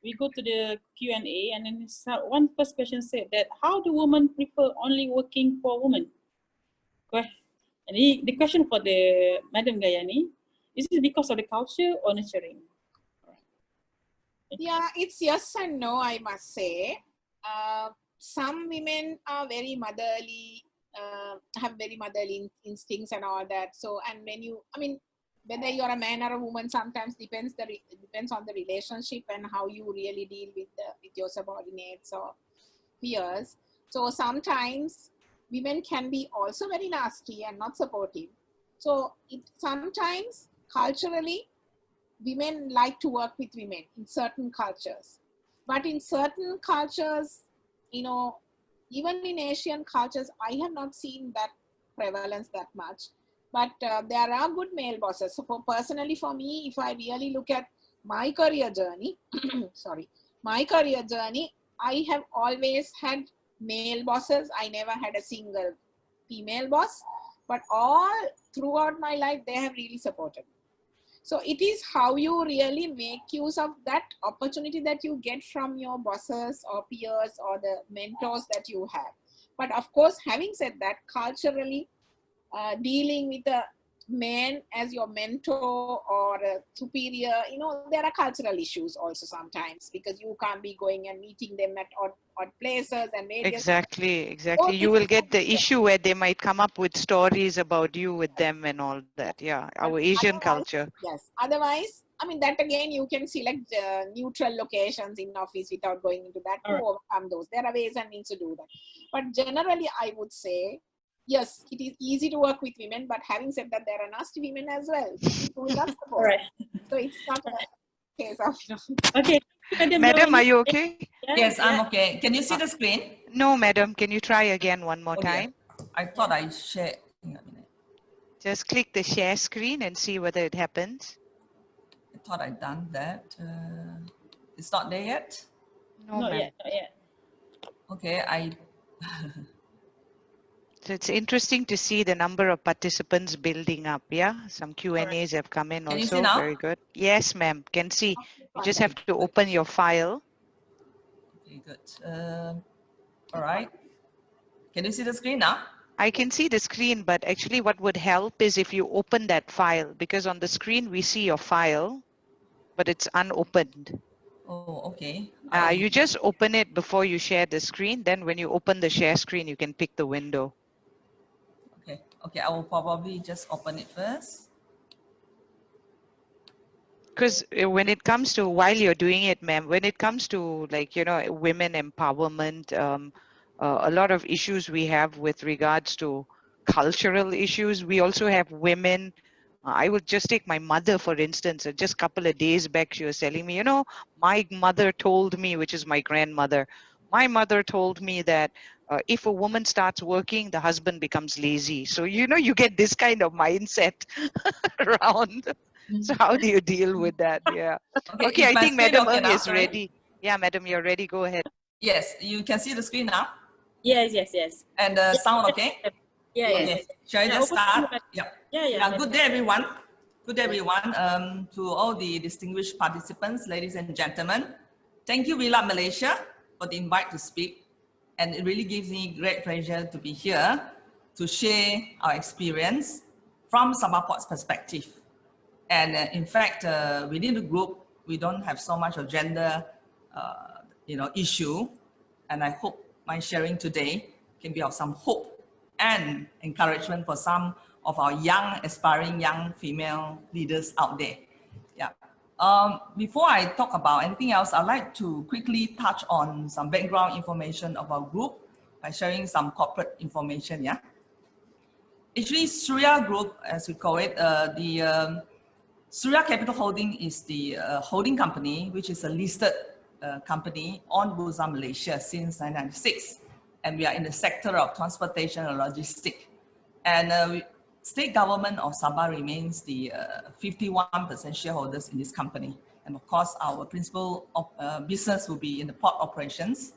We go to the Q&A, and then one first question said that how do women prefer only working for women? And the question for the Madam Gayani, is it because of the culture or nurturing? Yeah, it's yes and no, I must say. Some women are very motherly, have very motherly instincts and all that. So, and when you, whether you're a man or a woman, sometimes depends on the relationship and how you really deal with your subordinates or peers. So sometimes women can be also very nasty and not supportive. So sometimes culturally, women like to work with women in certain cultures. But in certain cultures, even in Asian cultures, I have not seen that prevalence that much. But there are good male bosses. So personally for me, if I really look at my career journey, I have always had male bosses. I never had a single female boss. But all throughout my life, they have really supported me. So it is how you really make use of that opportunity that you get from your bosses or peers or the mentors that you have. But of course, having said that, culturally, dealing with a man as your mentor or a superior, there are cultural issues also sometimes because you can't be going and meeting them at odd places and various. Exactly. You will get the issue where they might come up with stories about you with them and all that. Yeah, our Asian culture. Yes. Otherwise, that again, you can select neutral locations in office without going into that to overcome those. There are ways and means to do that. But generally, I would say yes, it is easy to work with women, but having said that, there are nasty women as well. Who will not support. Alright. So it's not a case of, Okay. Madam, Madam, are Rohini. you okay? Yes, I'm Yeah. okay. Can you see the screen? No, madam. Can you try again one more Oh dear. time? I thought I shared. Hang on a minute. Just click the share screen and see whether it happens. I thought I'd done that. It's not there yet. No, Not ma'am. yet. Not yet. Okay, So it's interesting to see the number of participants building up. Yeah, some Q&As have come in Can you see also. now? Very good. Yes, ma'am. Can see. You just Okay, have to open your file. okay, good. All right. Can you see the screen now? I can see the screen, but actually what would help is if you open that file, because on the screen we see your file, but it's unopened. Oh, okay. You just open it before you share the screen. Then when you open the share screen, you can pick the window. Okay, okay. I will probably just open it first. Because when it comes to, while you're doing it, ma'am, when it comes to, like, you know, women empowerment, a lot of issues we have with regards to cultural issues. We also have women. I would just take my mother, for instance. Just a couple of days back, she was telling me, you know, my mother told me, which is my grandmother, my mother told me that if a woman starts working, the husband becomes lazy. So, you know, you get this kind of mindset around. So how do you deal with that? Yeah. Okay, Okay, is I my think screen Madam okay Ng now? is Sorry. ready. Yeah, Madam, you're ready. Go ahead. Yes, you can see the screen now. Yes, yes, yes. And the sound okay? Yeah, Yes. yes. Okay. Shall I Yeah, just open start? the- Yeah. Yeah, yeah. Yeah, good day, everyone. Good day, everyone. To all the distinguished participants, ladies and gentlemen, thank you, WiLAT Malaysia, for the invite to speak. And it really gives me great pleasure to be here to share our experience from Sabah Port's perspective. And in fact, within the group, we don't have so much of gender, issue. And I hope my sharing today can be of some hope and encouragement for some of our young, aspiring young female leaders out there. Yeah. Before I talk about anything else, I'd like to quickly touch on some background information of our group by sharing some corporate information. Yeah. Actually, Suria Group, as we call it, Suria Capital Holding is the holding company, which is a listed company on Bursa Malaysia since 1996. And we are in the sector of transportation and logistics. And state government of Sabah remains the 51% shareholders in this company. And of course, our principal business will be in the port operations.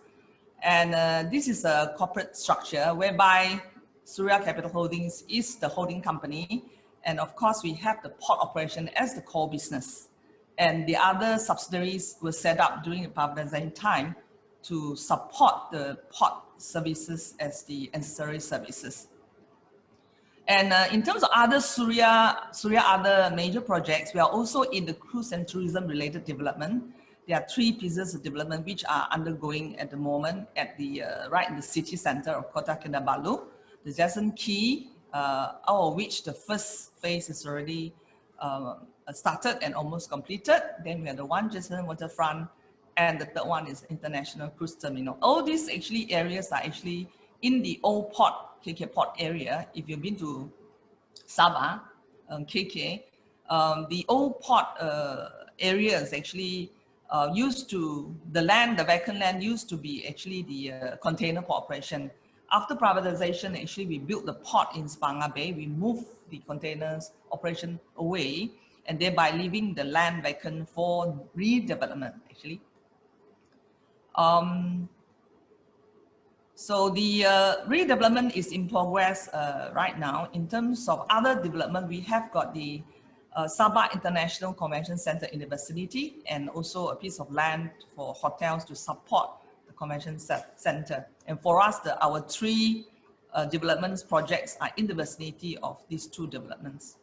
And this is a corporate structure whereby Suria Capital Holdings is the holding company. And of course, we have the port operation as the core business. And the other subsidiaries were set up during the privatization time to support the port services as the ancillary services. And in terms of other Suria other major projects, we are also in the cruise and tourism related development. There are 3 pieces of development which are undergoing at the moment at the right in the city center of Kota Kinabalu. The Jason Key, out of which the first phase is already started and almost completed. Then we have the one Jason waterfront, and the third one is International Cruise Terminal. All these actually areas are actually in the old port, KK port area. If you've been to Sabah, KK, the old port area is actually used to, the vacant land used to be actually the container port operation. After privatization, actually we built the port in Sepang Bay. We moved the containers operation away and thereby leaving the land vacant for redevelopment actually. So the redevelopment is in progress right now. In terms of other development, we have got the Sabah International Convention Center in the vicinity and also a piece of land for hotels to support the convention center. And for us, our 3 developments projects are in the vicinity of these 2 developments.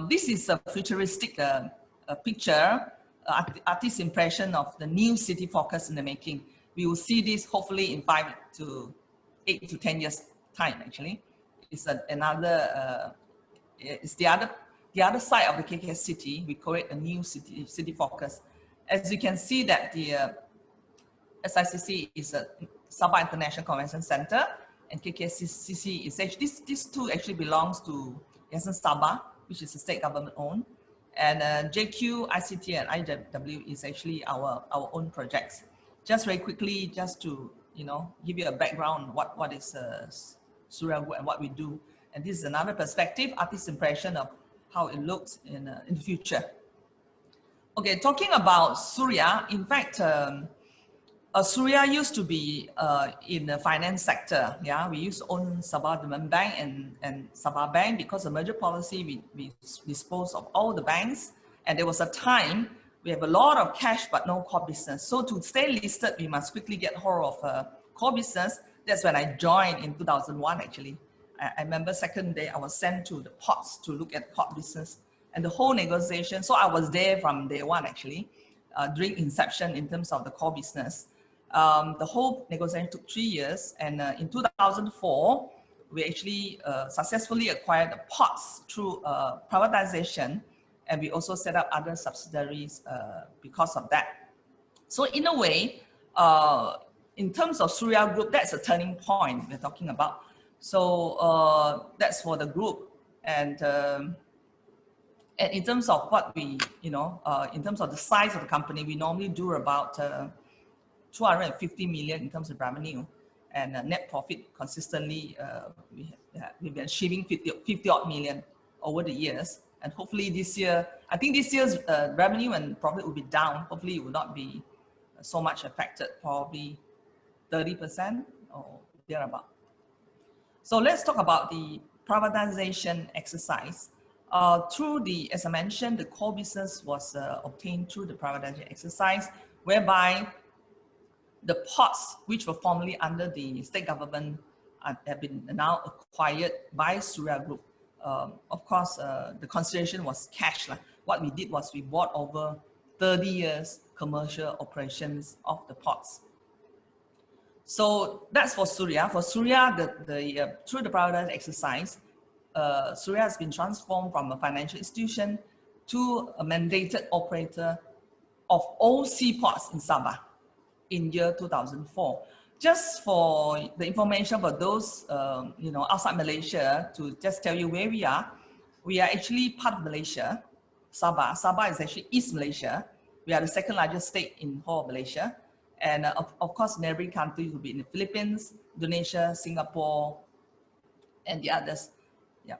This is a futuristic picture, artist's impression of the new city focus in the making. We will see this hopefully in 8 to 10 years time. Actually, it's it's the other side of the KK city. We call it a new city focus. As you can see that the SICC is a Sabah International Convention Center, and KKCC is actually, these two actually belongs to Sabah, which is a state government owned. And JQ, ICT, and IW is actually our own projects. Just very quickly, just to give you a background what is Suria Group and what we do. And this is another perspective, artist's impression of how it looks in the future. Okay, talking about Suria, in fact, Suria used to be in the finance sector. Yeah, we used to own Sabah Bank and Sabah Bank because the merger policy, we disposed of all the banks. And there was a time we have a lot of cash but no core business. So to stay listed, we must quickly get hold of core business. That's when I joined in 2001 actually. I remember second day I was sent to the ports to look at core business and the whole negotiation. So I was there from day one actually, during inception in terms of the core business. The whole negotiation took 3 years, and in 2004, we actually successfully acquired the ports through privatization, and we also set up other subsidiaries because of that. So in a way, in terms of Suria Group, that's a turning point we're talking about. So that's for the group, and in terms of what we, in terms of the size of the company, we normally do about 250 million in terms of revenue, and net profit consistently we've been achieving 50 odd million over the years. And hopefully this year, I think this year's revenue and profit will be down. Hopefully it will not be so much affected, probably 30% or thereabout. So let's talk about the privatization exercise. Through the, as I mentioned, the core business was obtained through the privatization exercise, whereby the ports, which were formerly under the state government, have been now acquired by Suria Group. Of course, the consideration was cash. What we did was we bought over 30 years commercial operations of the ports. So that's for Suria. For Suria, through the privatization exercise, Suria has been transformed from a financial institution to a mandated operator of all seaports in Sabah in year 2004. Just for the information for those outside Malaysia, to just tell you where we are actually part of Malaysia. Sabah is actually East Malaysia. We are the second largest state in whole of Malaysia, and of course neighboring countries will be in the Philippines, Indonesia, Singapore, and the others. Yeah.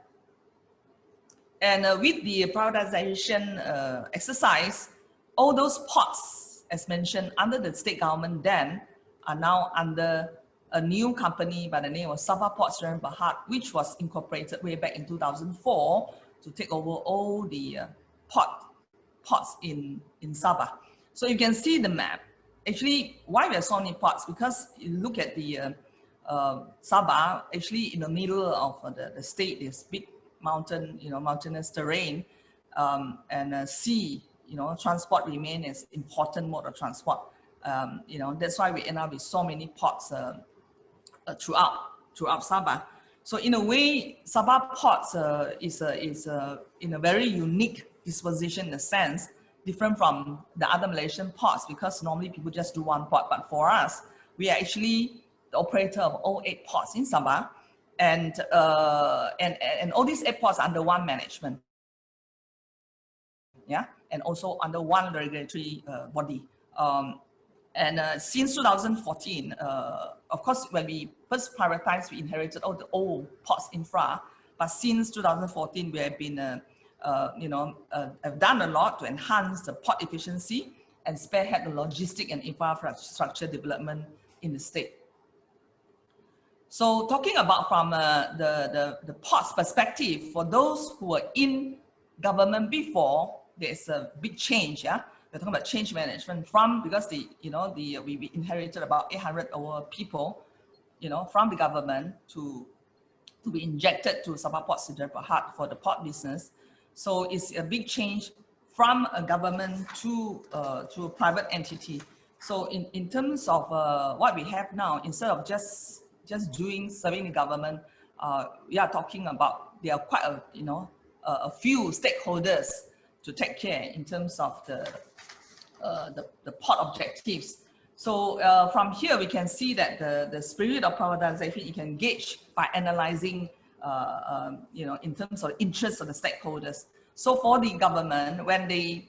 And with the privatization exercise, all those ports, as mentioned, under the state government then, are now under a new company by the name of Sabah Ports and Berhad, which was incorporated way back in 2004 to take over all the ports in Sabah. So you can see the map. Actually, why we have so many ports? Because you look at the Sabah, actually in the middle of the state is big mountain, mountainous terrain, and sea. Transport remain as important mode of transport. That's why we end up with so many ports throughout Sabah. So in a way, Sabah ports is in a very unique disposition in a sense, different from the other Malaysian ports, because normally people just do one port. But for us, we are actually the operator of all 8 ports in Sabah, and all these 8 ports are under one management. Yeah, and also under one regulatory body. Since 2014, of course, when we first privatized, we inherited all the old ports infra. But since 2014, we have been, have done a lot to enhance the port efficiency and spearhead the logistic and infrastructure development in the state. So talking about from the ports perspective, for those who were in government before, there's a big change. Yeah, we're talking about change management because we inherited about 800 over people, from the government to be injected to Sabah Port Berhad for the port business. So it's a big change from a government to a private entity. So in terms of what we have now, instead of just serving the government, we are talking about there are quite a few stakeholders to take care in terms of the port objectives. So from here, we can see that the spirit of privatization, you can gauge by analyzing, in terms of interest of the stakeholders. So for the government, when they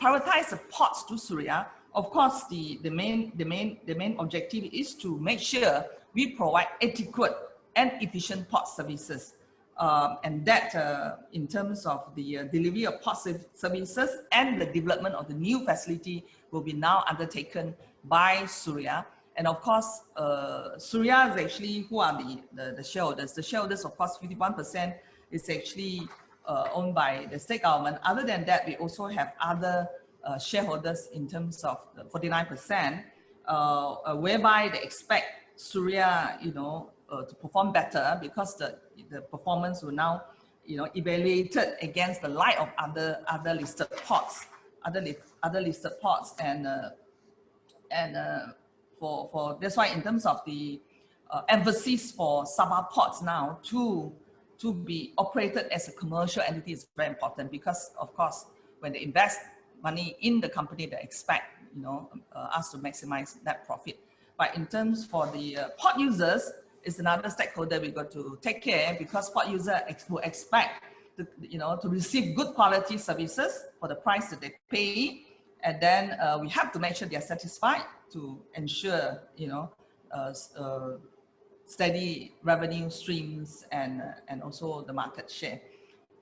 privatize the ports to Suria, of course, the main objective is to make sure we provide adequate and efficient port services. And that in terms of the delivery of port services and the development of the new facility will be now undertaken by Suria. And of course, Suria is actually, who are the shareholders? The shareholders, of course, 51% is actually owned by the state government. Other than that, we also have other shareholders in terms of 49%, whereby they expect Suria, to perform better, because the performance will now, evaluated against the light of other listed ports, other listed ports, and for that's why in terms of the emphasis for Sabah ports now to be operated as a commercial entity is very important, because of course when they invest money in the company, they expect us to maximize net profit. But in terms for the port users, is another stakeholder we got to take care, because port user will expect to receive good quality services for the price that they pay, and then we have to make sure they are satisfied to ensure steady revenue streams and also the market share.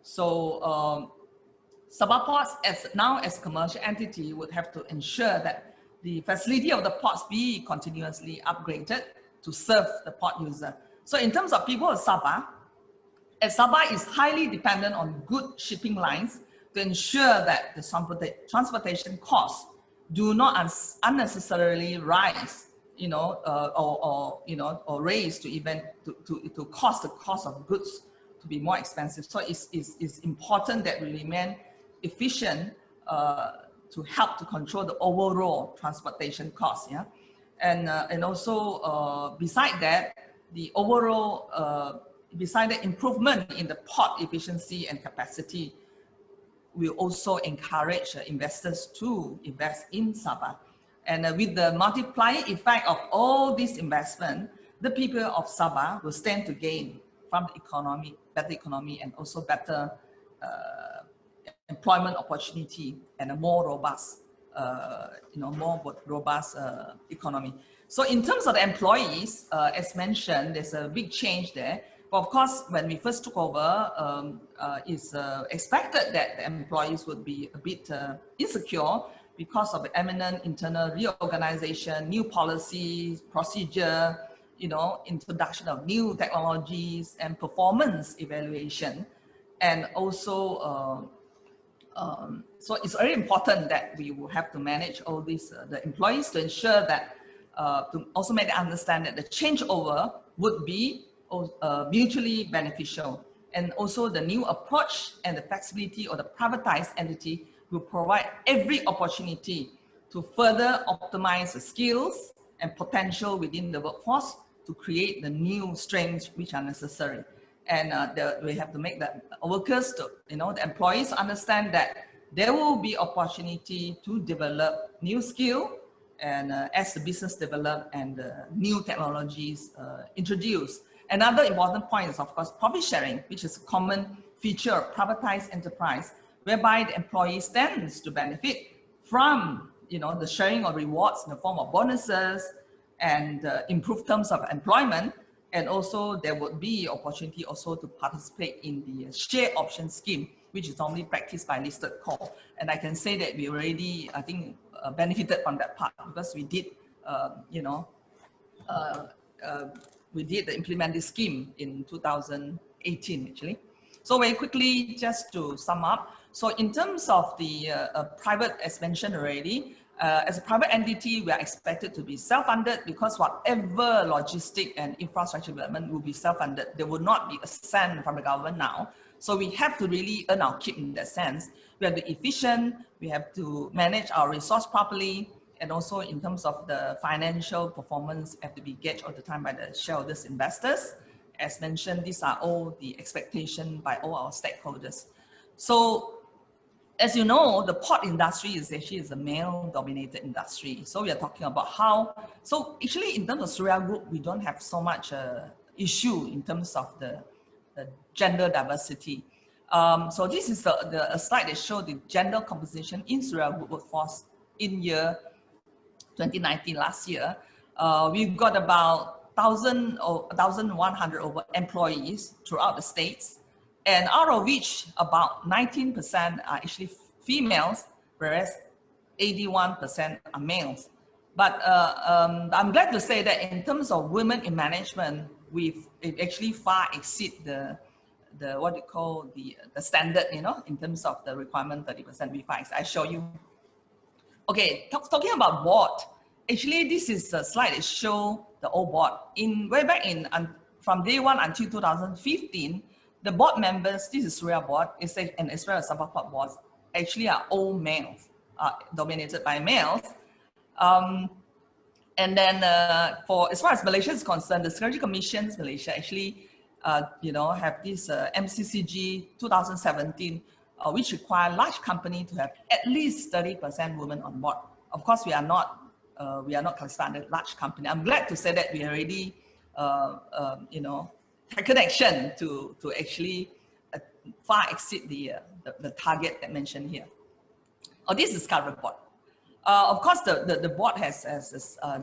So Sabah Ports as commercial entity would have to ensure that the facility of the ports be continuously upgraded to serve the port user. So in terms of people of Sabah, as Sabah is highly dependent on good shipping lines to ensure that the transportation costs do not unnecessarily rise, or raise to cause the cost of goods to be more expensive. So it's important that we remain efficient to help to control the overall transportation costs. Yeah, and also beside that, the overall beside the improvement in the port efficiency and capacity, will also encourage investors to invest in Sabah. And with the multiplier effect of all this investment, the people of Sabah will stand to gain from the economy, better economy, and also better employment opportunity and a more robust, economy. So in terms of the employees, as mentioned, there's a big change there. But of course, when we first took over, it's expected that the employees would be a bit insecure because of the imminent internal reorganization, new policies, procedure, introduction of new technologies and performance evaluation. And also, so it's very important that we will have to manage all these, the employees, to ensure that, to also make them understand that the changeover would be mutually beneficial. And also the new approach and the flexibility of the privatized entity will provide every opportunity to further optimize the skills and potential within the workforce to create the new strengths which are necessary. And we have to make the workers, the employees understand that there will be opportunity to develop new skill, and as the business develop and new technologies introduced. Another important point is, of course, profit sharing, which is a common feature of privatized enterprise, whereby the employee stands to benefit from the sharing of rewards in the form of bonuses and improved terms of employment. And also there would be opportunity also to participate in the share option scheme, which is normally practiced by listed co. And I can say that we already, I think, benefited from that part, because we did, we did implement this scheme in 2018 actually. So very quickly, just to sum up. So in terms of the private, as mentioned already, as a private entity, we are expected to be self-funded, because whatever logistic and infrastructure development will be self-funded. There will not be a cent from the government now. So we have to really earn our keep in that sense. We have to be efficient, we have to manage our resource properly, and also in terms of the financial performance have to be gauged all the time by the shareholders, investors. As mentioned, these are all the expectations by all our stakeholders. So as you know, the port industry is actually a male-dominated industry. So we are talking about how, so actually in terms of Suria Group, we don't have so much issue in terms of the gender diversity. So this is a slide that shows the gender composition in Suria Group workforce in year 2019, last year. We've got about 1,000 or 1,100 over employees throughout the states, and out of which about 19% are actually females, whereas 81% are males. But I'm glad to say that in terms of women in management, it actually far exceed the what you call the standard, you know, in terms of the requirement 30%. I show you. Okay, talking about board. Actually, this is a slide that shows the old board. Way back from day one until 2015, the board members, this is Suria board, and as well as Sabah Port boards, actually are all males, dominated by males. And then for as far as Malaysia is concerned, the Security Commissions Malaysia actually, have this MCCG 2017, which require large company to have at least 30% women on board. Of course, we are not classified under large company. I'm glad to say that we already, taken action to actually far exceed the target that mentioned here. This is current board. Of course, the board has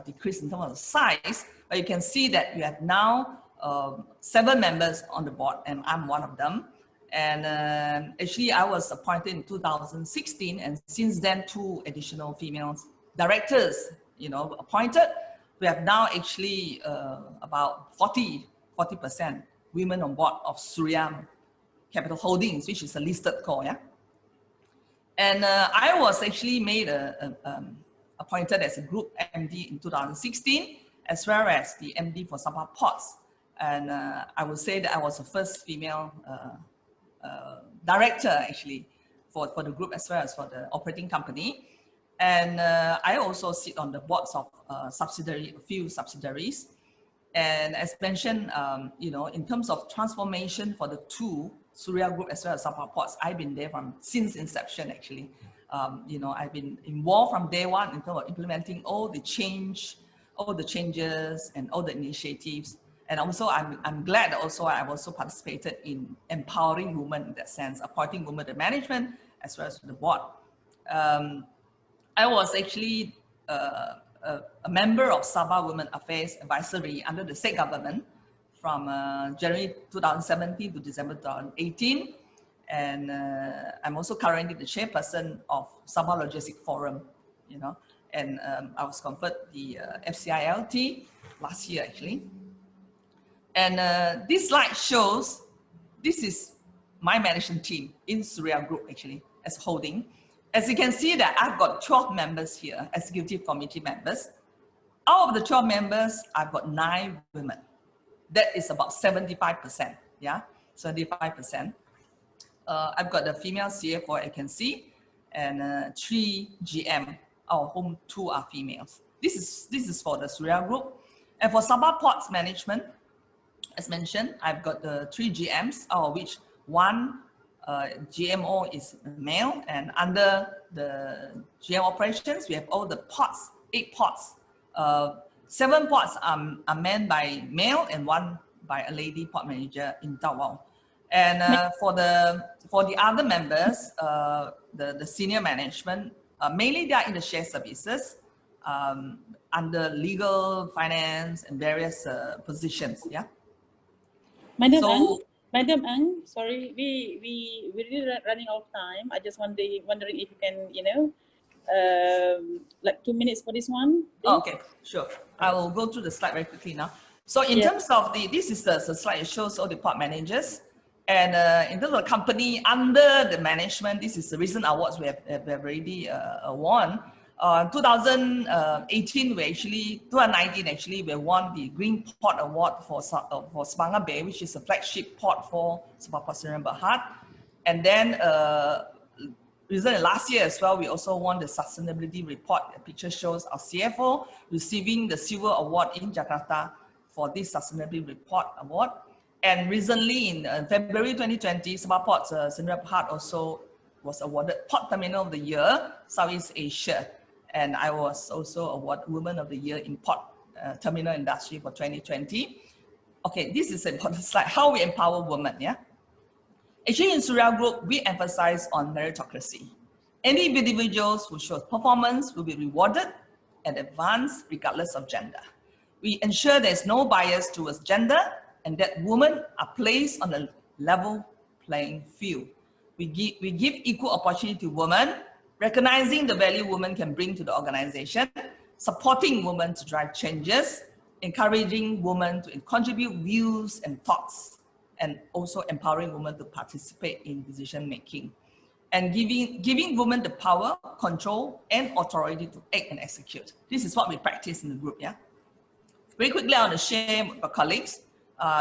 decreased in terms of size, but you can see that you have now 7 members on the board, and I'm one of them. And actually, I was appointed in 2016, and since then, 2 additional female directors, appointed. We have now actually about 40% women on board of Suria Capital Holdings, which is a listed co. Yeah. And I was actually made appointed as a group MD in 2016, as well as the MD for Sabah Ports. And I would say that I was the first female director actually for the group as well as for the operating company. And I also sit on the boards of a few subsidiaries. And as mentioned, in terms of transformation for the 2, Suria Group as well as Sabah Ports, I've been there since inception actually. I've been involved from day one in terms of implementing all the changes and all the initiatives. And also I'm glad also I've also participated in empowering women in that sense, appointing women to management as well as to the board. I was actually a member of Sabah Women Affairs Advisory under the state government from January 2017 to December 2018. And I'm also currently the chairperson of Sabah Logistic Forum, and I was conferred the FCILT last year actually. And this slide shows, this is my management team in Suria Group actually as holding. As you can see that I've got 12 members here, executive committee members. Out of the 12 members, I've got 9 women. That is about 75%, yeah, 75%. I've got the female CFO, I can see, and 3 GM, out of whom 2 are females. This is for the Suria Group. And for Sabah Ports Management, as mentioned, I've got the 3 GMs, out of which 1 GMO is male, and under the GM operations, we have all the ports, 8 ports. 7 ports are manned by male and 1 by a lady port manager in Tawau. And for the other members, the senior management, mainly they are in the shared services, under legal, finance, and various positions. Yeah. Madam Ang, sorry, we really running out of time. I just wondering if you can, like 2 minutes for this one. Oh, okay, sure. I will go through the slide very quickly now. So in terms of this is the slide that shows all the port managers. And in terms of the company under the management, this is the recent awards we have already won. 2019 actually, we won the Green Port Award for Sabah Bay, which is a flagship port for Sabah Port and Berhad. And then recently last year as well, we also won the Sustainability Report. The picture shows our CFO receiving the Silver Award in Jakarta for this Sustainability Report Award. And recently in February 2020, Sabah Port Berhad also was awarded Port Terminal of the Year, Southeast Asia. And I was also awarded Woman of the Year in Port Terminal Industry for 2020. Okay, this is an important slide, how we empower women, yeah? Actually, in Suria Group, we emphasize on meritocracy. Any individuals who show performance will be rewarded and advanced regardless of gender. We ensure there's no bias towards gender and that women are placed on a level playing field. We give equal opportunity to women, recognizing the value women can bring to the organization, supporting women to drive changes, encouraging women to contribute views and thoughts, and also empowering women to participate in decision making, and giving women the power, control, and authority to act and execute. This is what we practice in the group, yeah? Very quickly, I want to share with our colleagues.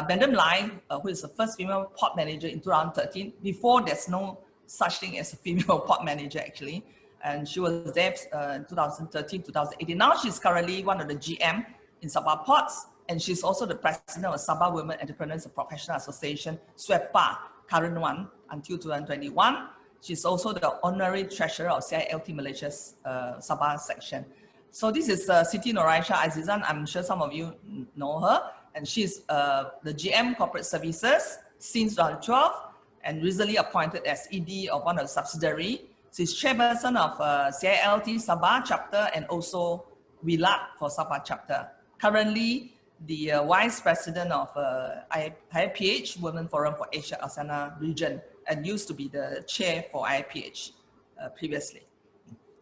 Madam Lai, who is the first female port manager in 2013. Before, there's no such thing as a female port manager, actually. And she was there in 2013, 2018. Now she's currently one of the GM in Sabah Ports. And she's also the president of Sabah Women Entrepreneurs and Professional Association, SWEPA, current one, until 2021. She's also the honorary treasurer of CMILT Malaysia's Sabah section. So this is Siti Noraisha Azizan. I'm sure some of you know her. And she's the GM Corporate Services since 2012 and recently appointed as ED of one of the subsidiaries. She's chairperson of CMILT Sabah chapter and also WiLAT for Sabah chapter. Currently, the vice president of IIPH, Women Forum for Asia ASEAN region, and used to be the chair for IIPH previously.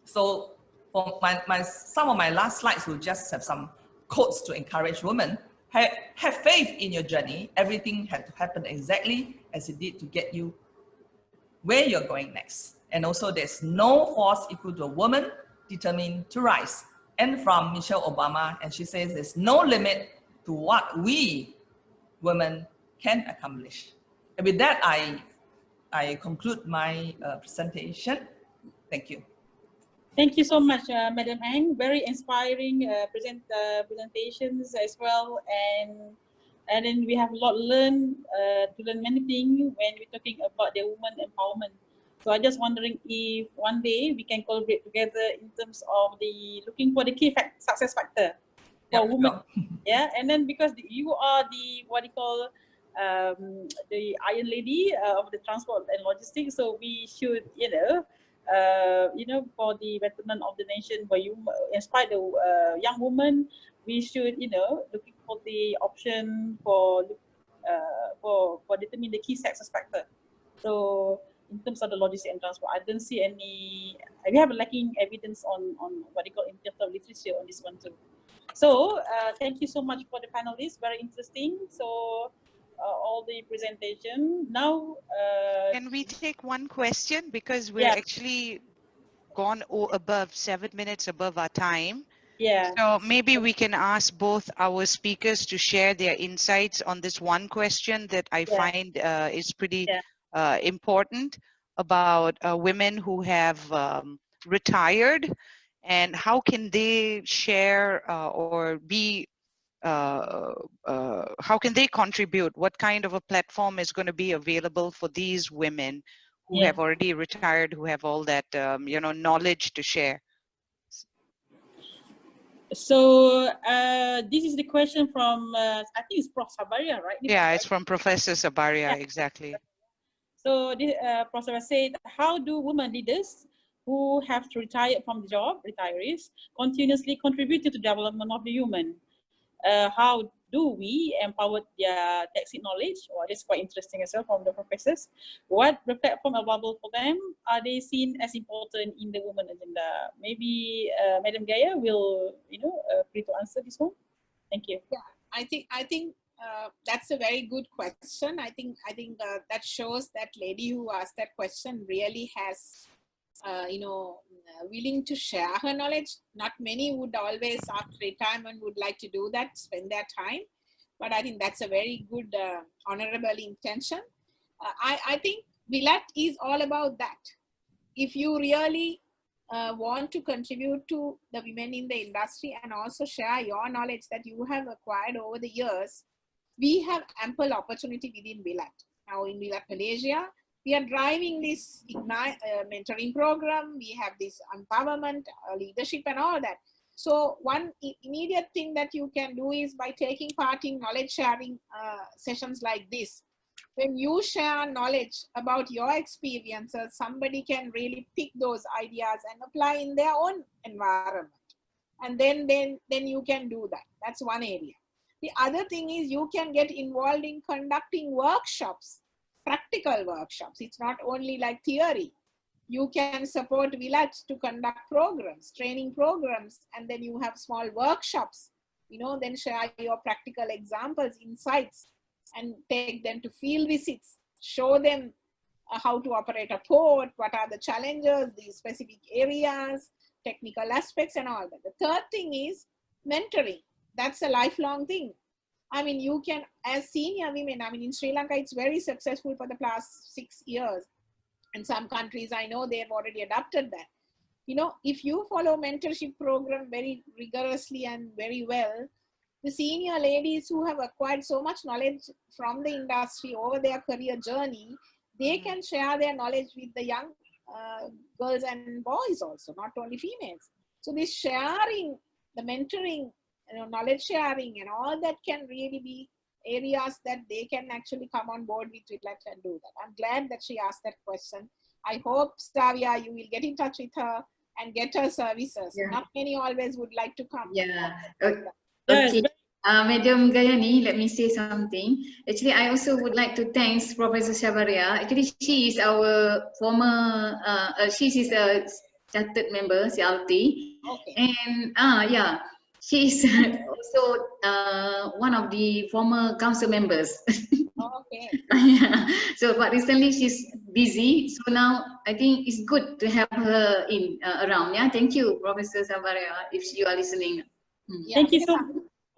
So for some of my last slides will just have some quotes to encourage women. Have faith in your journey. Everything had to happen exactly as it did to get you where you're going next. And also there's no force equal to a woman determined to rise. And from Michelle Obama, and she says there's no limit to what we women can accomplish. And with that, I conclude my presentation. Thank you. Thank you so much, Madam Ang. Very inspiring presentations as well, and then we have a lot to learn many things when we're talking about the women empowerment. So I'm just wondering if one day we can collaborate together in terms of the looking for the key success factor for women. Yeah, and then because you are the what you call the Iron Lady of the transport and logistics, so we should for the betterment of the nation, for you inspire the young women, we should looking for the option for determine the key success factor. So in terms of the logistics and transport, I don't see any. We have lacking evidence on what you call in terms of literature on this one too. So thank you so much for the panelists. Very interesting. So all the presentation. Now, can we take one question because we're actually gone above 7 minutes above our time. Yeah. So maybe we can ask both our speakers to share their insights on this one question that I find is pretty important about women who have retired, and how can they share or be how can they contribute? What kind of a platform is going to be available for these women who have already retired, who have all that knowledge to share? So this is the question from I think it's Prof. Sabaria, right? Yeah, it's from Professor Sabaria, exactly. So this Professor said, how do women leaders who have retired from the job, retirees, continuously contribute to the development of the human? How do we empower their tacit knowledge? Well, that's quite interesting as well from the professors. What the platform available for them are they seen as important in the women agenda? Maybe Madam Gaya will, free to answer this one. Thank you. Yeah, I think that's a very good question. I think that shows that lady who asked that question really has, willing to share her knowledge. Not many would always, after retirement, would like to do that, spend their time. But I think that's a very good, honorable intention. I think WiLAT is all about that. If you really want to contribute to the women in the industry and also share your knowledge that you have acquired over the years, we have ample opportunity within WiLAT. Now in WiLAT Malaysia, we are driving this mentoring program. We have this empowerment, leadership and all that. So one immediate thing that you can do is by taking part in knowledge sharing sessions like this. When you share knowledge about your experiences, somebody can really pick those ideas and apply in their own environment. And then you can do that. That's one area. The other thing is you can get involved in conducting workshops, practical workshops. It's not only like theory. You can support WiLAT to conduct programs, training programs, and then you have small workshops, you know, then share your practical examples, insights, and take them to field visits, show them how to operate a port, what are the challenges, the specific areas, technical aspects and all that. The third thing is mentoring. That's a lifelong thing. I mean, you can, as senior women, I mean, in Sri Lanka, it's very successful for the past 6 years. And some countries, I know they've already adopted that. You know, if you follow mentorship program very rigorously and very well, the senior ladies who have acquired so much knowledge from the industry over their career journey, they can share their knowledge with the young girls and boys also, not only females. So this sharing, the mentoring, you know, knowledge sharing and all that can really be areas that they can actually come on board with WiLAT and do that. I'm glad that she asked that question. I hope, Stavia, you will get in touch with her and get her services. Yeah. Not many always would like to come. Yeah. Okay. Madam Gayani, let me say something. Actually, I also would like to thank Professor Sabaria. Actually, she is our former, she is a chartered member, CMILT. Okay. And yeah, she is also one of the former council members. Okay. Yeah. So, but recently she's busy. So now I think it's good to have her in around. Yeah. Thank you, Professor Sabaria, if you are listening. Yeah, thank you so much.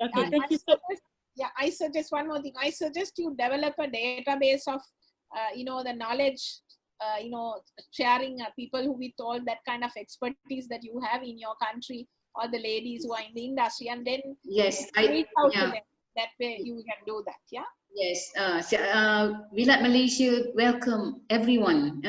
Okay, thank you so much. Yeah, I suggest one more thing. I suggest you develop a database of, you know, the knowledge, you know, sharing people who with all that kind of expertise that you have in your country, or the ladies who are in the industry, and then yes, reach out to them. That way you can do that. Yeah. Yes. WiLAT Malaysia welcome everyone.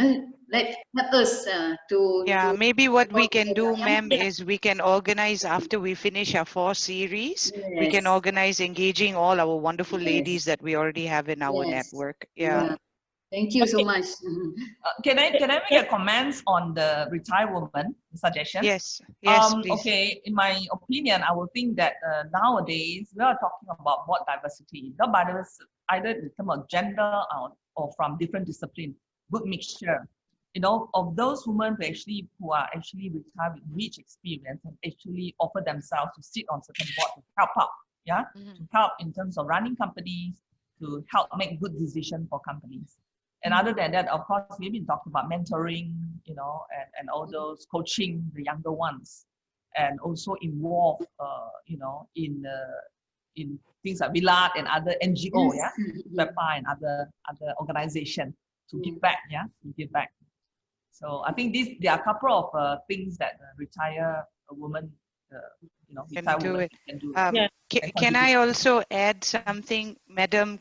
Let us to. Yeah, to maybe what we can do, ma'am, is we can organize after we finish our 4 series. Yes. We can organize engaging all our wonderful ladies that we already have in our network. Yeah. Thank you so much. Can I make a comment on the retired woman suggestion? Yes. Yes, please. Okay, in my opinion, I would think that nowadays we are talking about what diversity, not diversity either in terms of gender or from different disciplines, good mixture. You know, of those women who are actually retired with rich experience and actually offer themselves to sit on certain boards to help out, to help in terms of running companies, to help make good decisions for companies. And other than that, of course, we've been talking about mentoring, you know, and all those coaching the younger ones, and also involve, you know, in things like WiLAT and other NGO, Sabah and other organizations to give back, to give back. So I think there are a couple of things that retired women, you know, can do it. Can I also add something, Madam?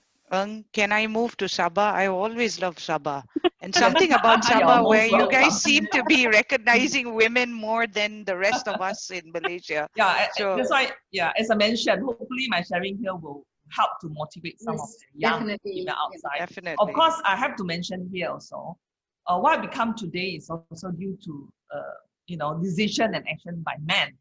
Can I move to Sabah? I always love Sabah. And something about Sabah where you guys seem to be recognizing women more than the rest of us in Malaysia. Yeah, so, that's why, as I mentioned, hopefully my sharing here will help to motivate some of the young people outside. Definitely. Of course, I have to mention here also, what I become today is also due to, you know, decision and action by men.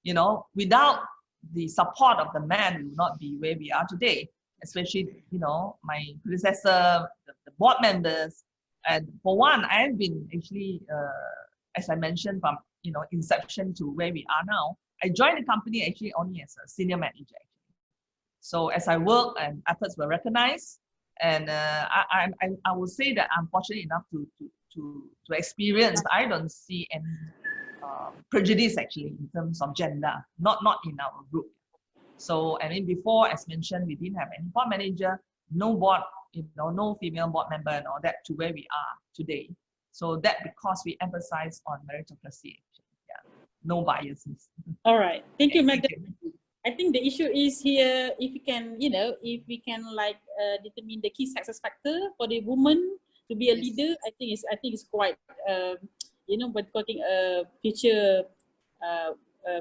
You know, without the support of the men, we would not be where we are today. Especially, you know, my predecessor, the board members. And for one, I have been actually, as I mentioned, from, you know, inception to where we are now. I joined the company actually only as a senior manager. Actually. So as I work and efforts were recognized, and I would say that I'm fortunate enough to experience, I don't see any prejudice actually in terms of gender, not in our group. So, I mean, before, as mentioned, we didn't have any board manager, no board, you know, no female board member and all that to where we are today. So that because we emphasize on meritocracy, no biases. All right, thank you, Madam. I think the issue is here, if we can, you know, if we can like determine the key success factor for the woman to be a leader, I think it's quite you know, but talking future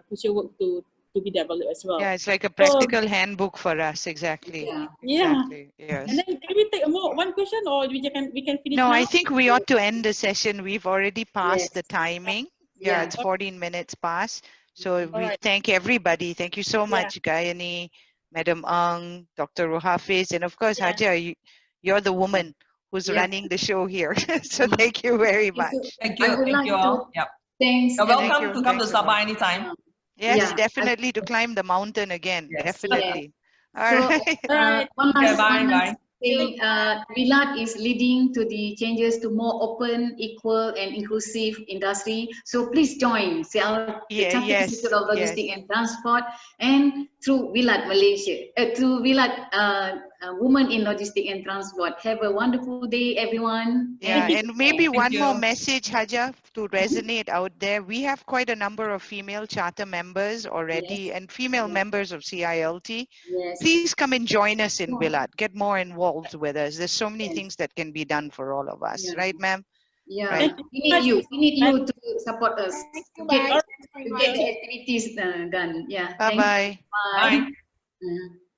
future work to be developed as well. Yeah, it's like a So, practical handbook for us. Exactly. Yeah. Exactly. And Yes. then can we take one question, or we can finish No, now? I think we ought to end the session. We've already passed Yes. the timing. Yeah, Yeah. it's 14 minutes past. So we Alright. thank everybody. Thank you so much, Gayani, Madam Ang, Dr. Rohafiz, and of course, Yeah. Haja, you're the woman who's Yeah. running the show here. So thank you very much. Thank I you. would Thank like you all. Yep. Thanks. You're Thank welcome you. to come to Thanks a lot. Sabah anytime. Yes, Yeah, definitely to climb the mountain again. Yes. Definitely. All So right. one Okay, last bye. thing, WiLAT is leading to the changes to more open, equal, and inclusive industry. So please join the Yeah, Chapter yes, Institute of yes. Logistics and Transport, and through WiLAT Malaysia, through WiLAT Women in Logistics and Transport. Have a wonderful day, everyone. Yeah, and maybe Thank one more you. message, Haja, to resonate out there. We have quite a number of female charter members already and female members of CILT. Yes. Please come and join us in WiLAT. Get more involved with us. There's so many things that can be done for all of us. Yeah. Right, ma'am? Yeah, Right. we need you. We need you to support us Thank you. to get, Bye. to get the activities done. Yeah. Bye-bye. Thank you. Bye. Bye.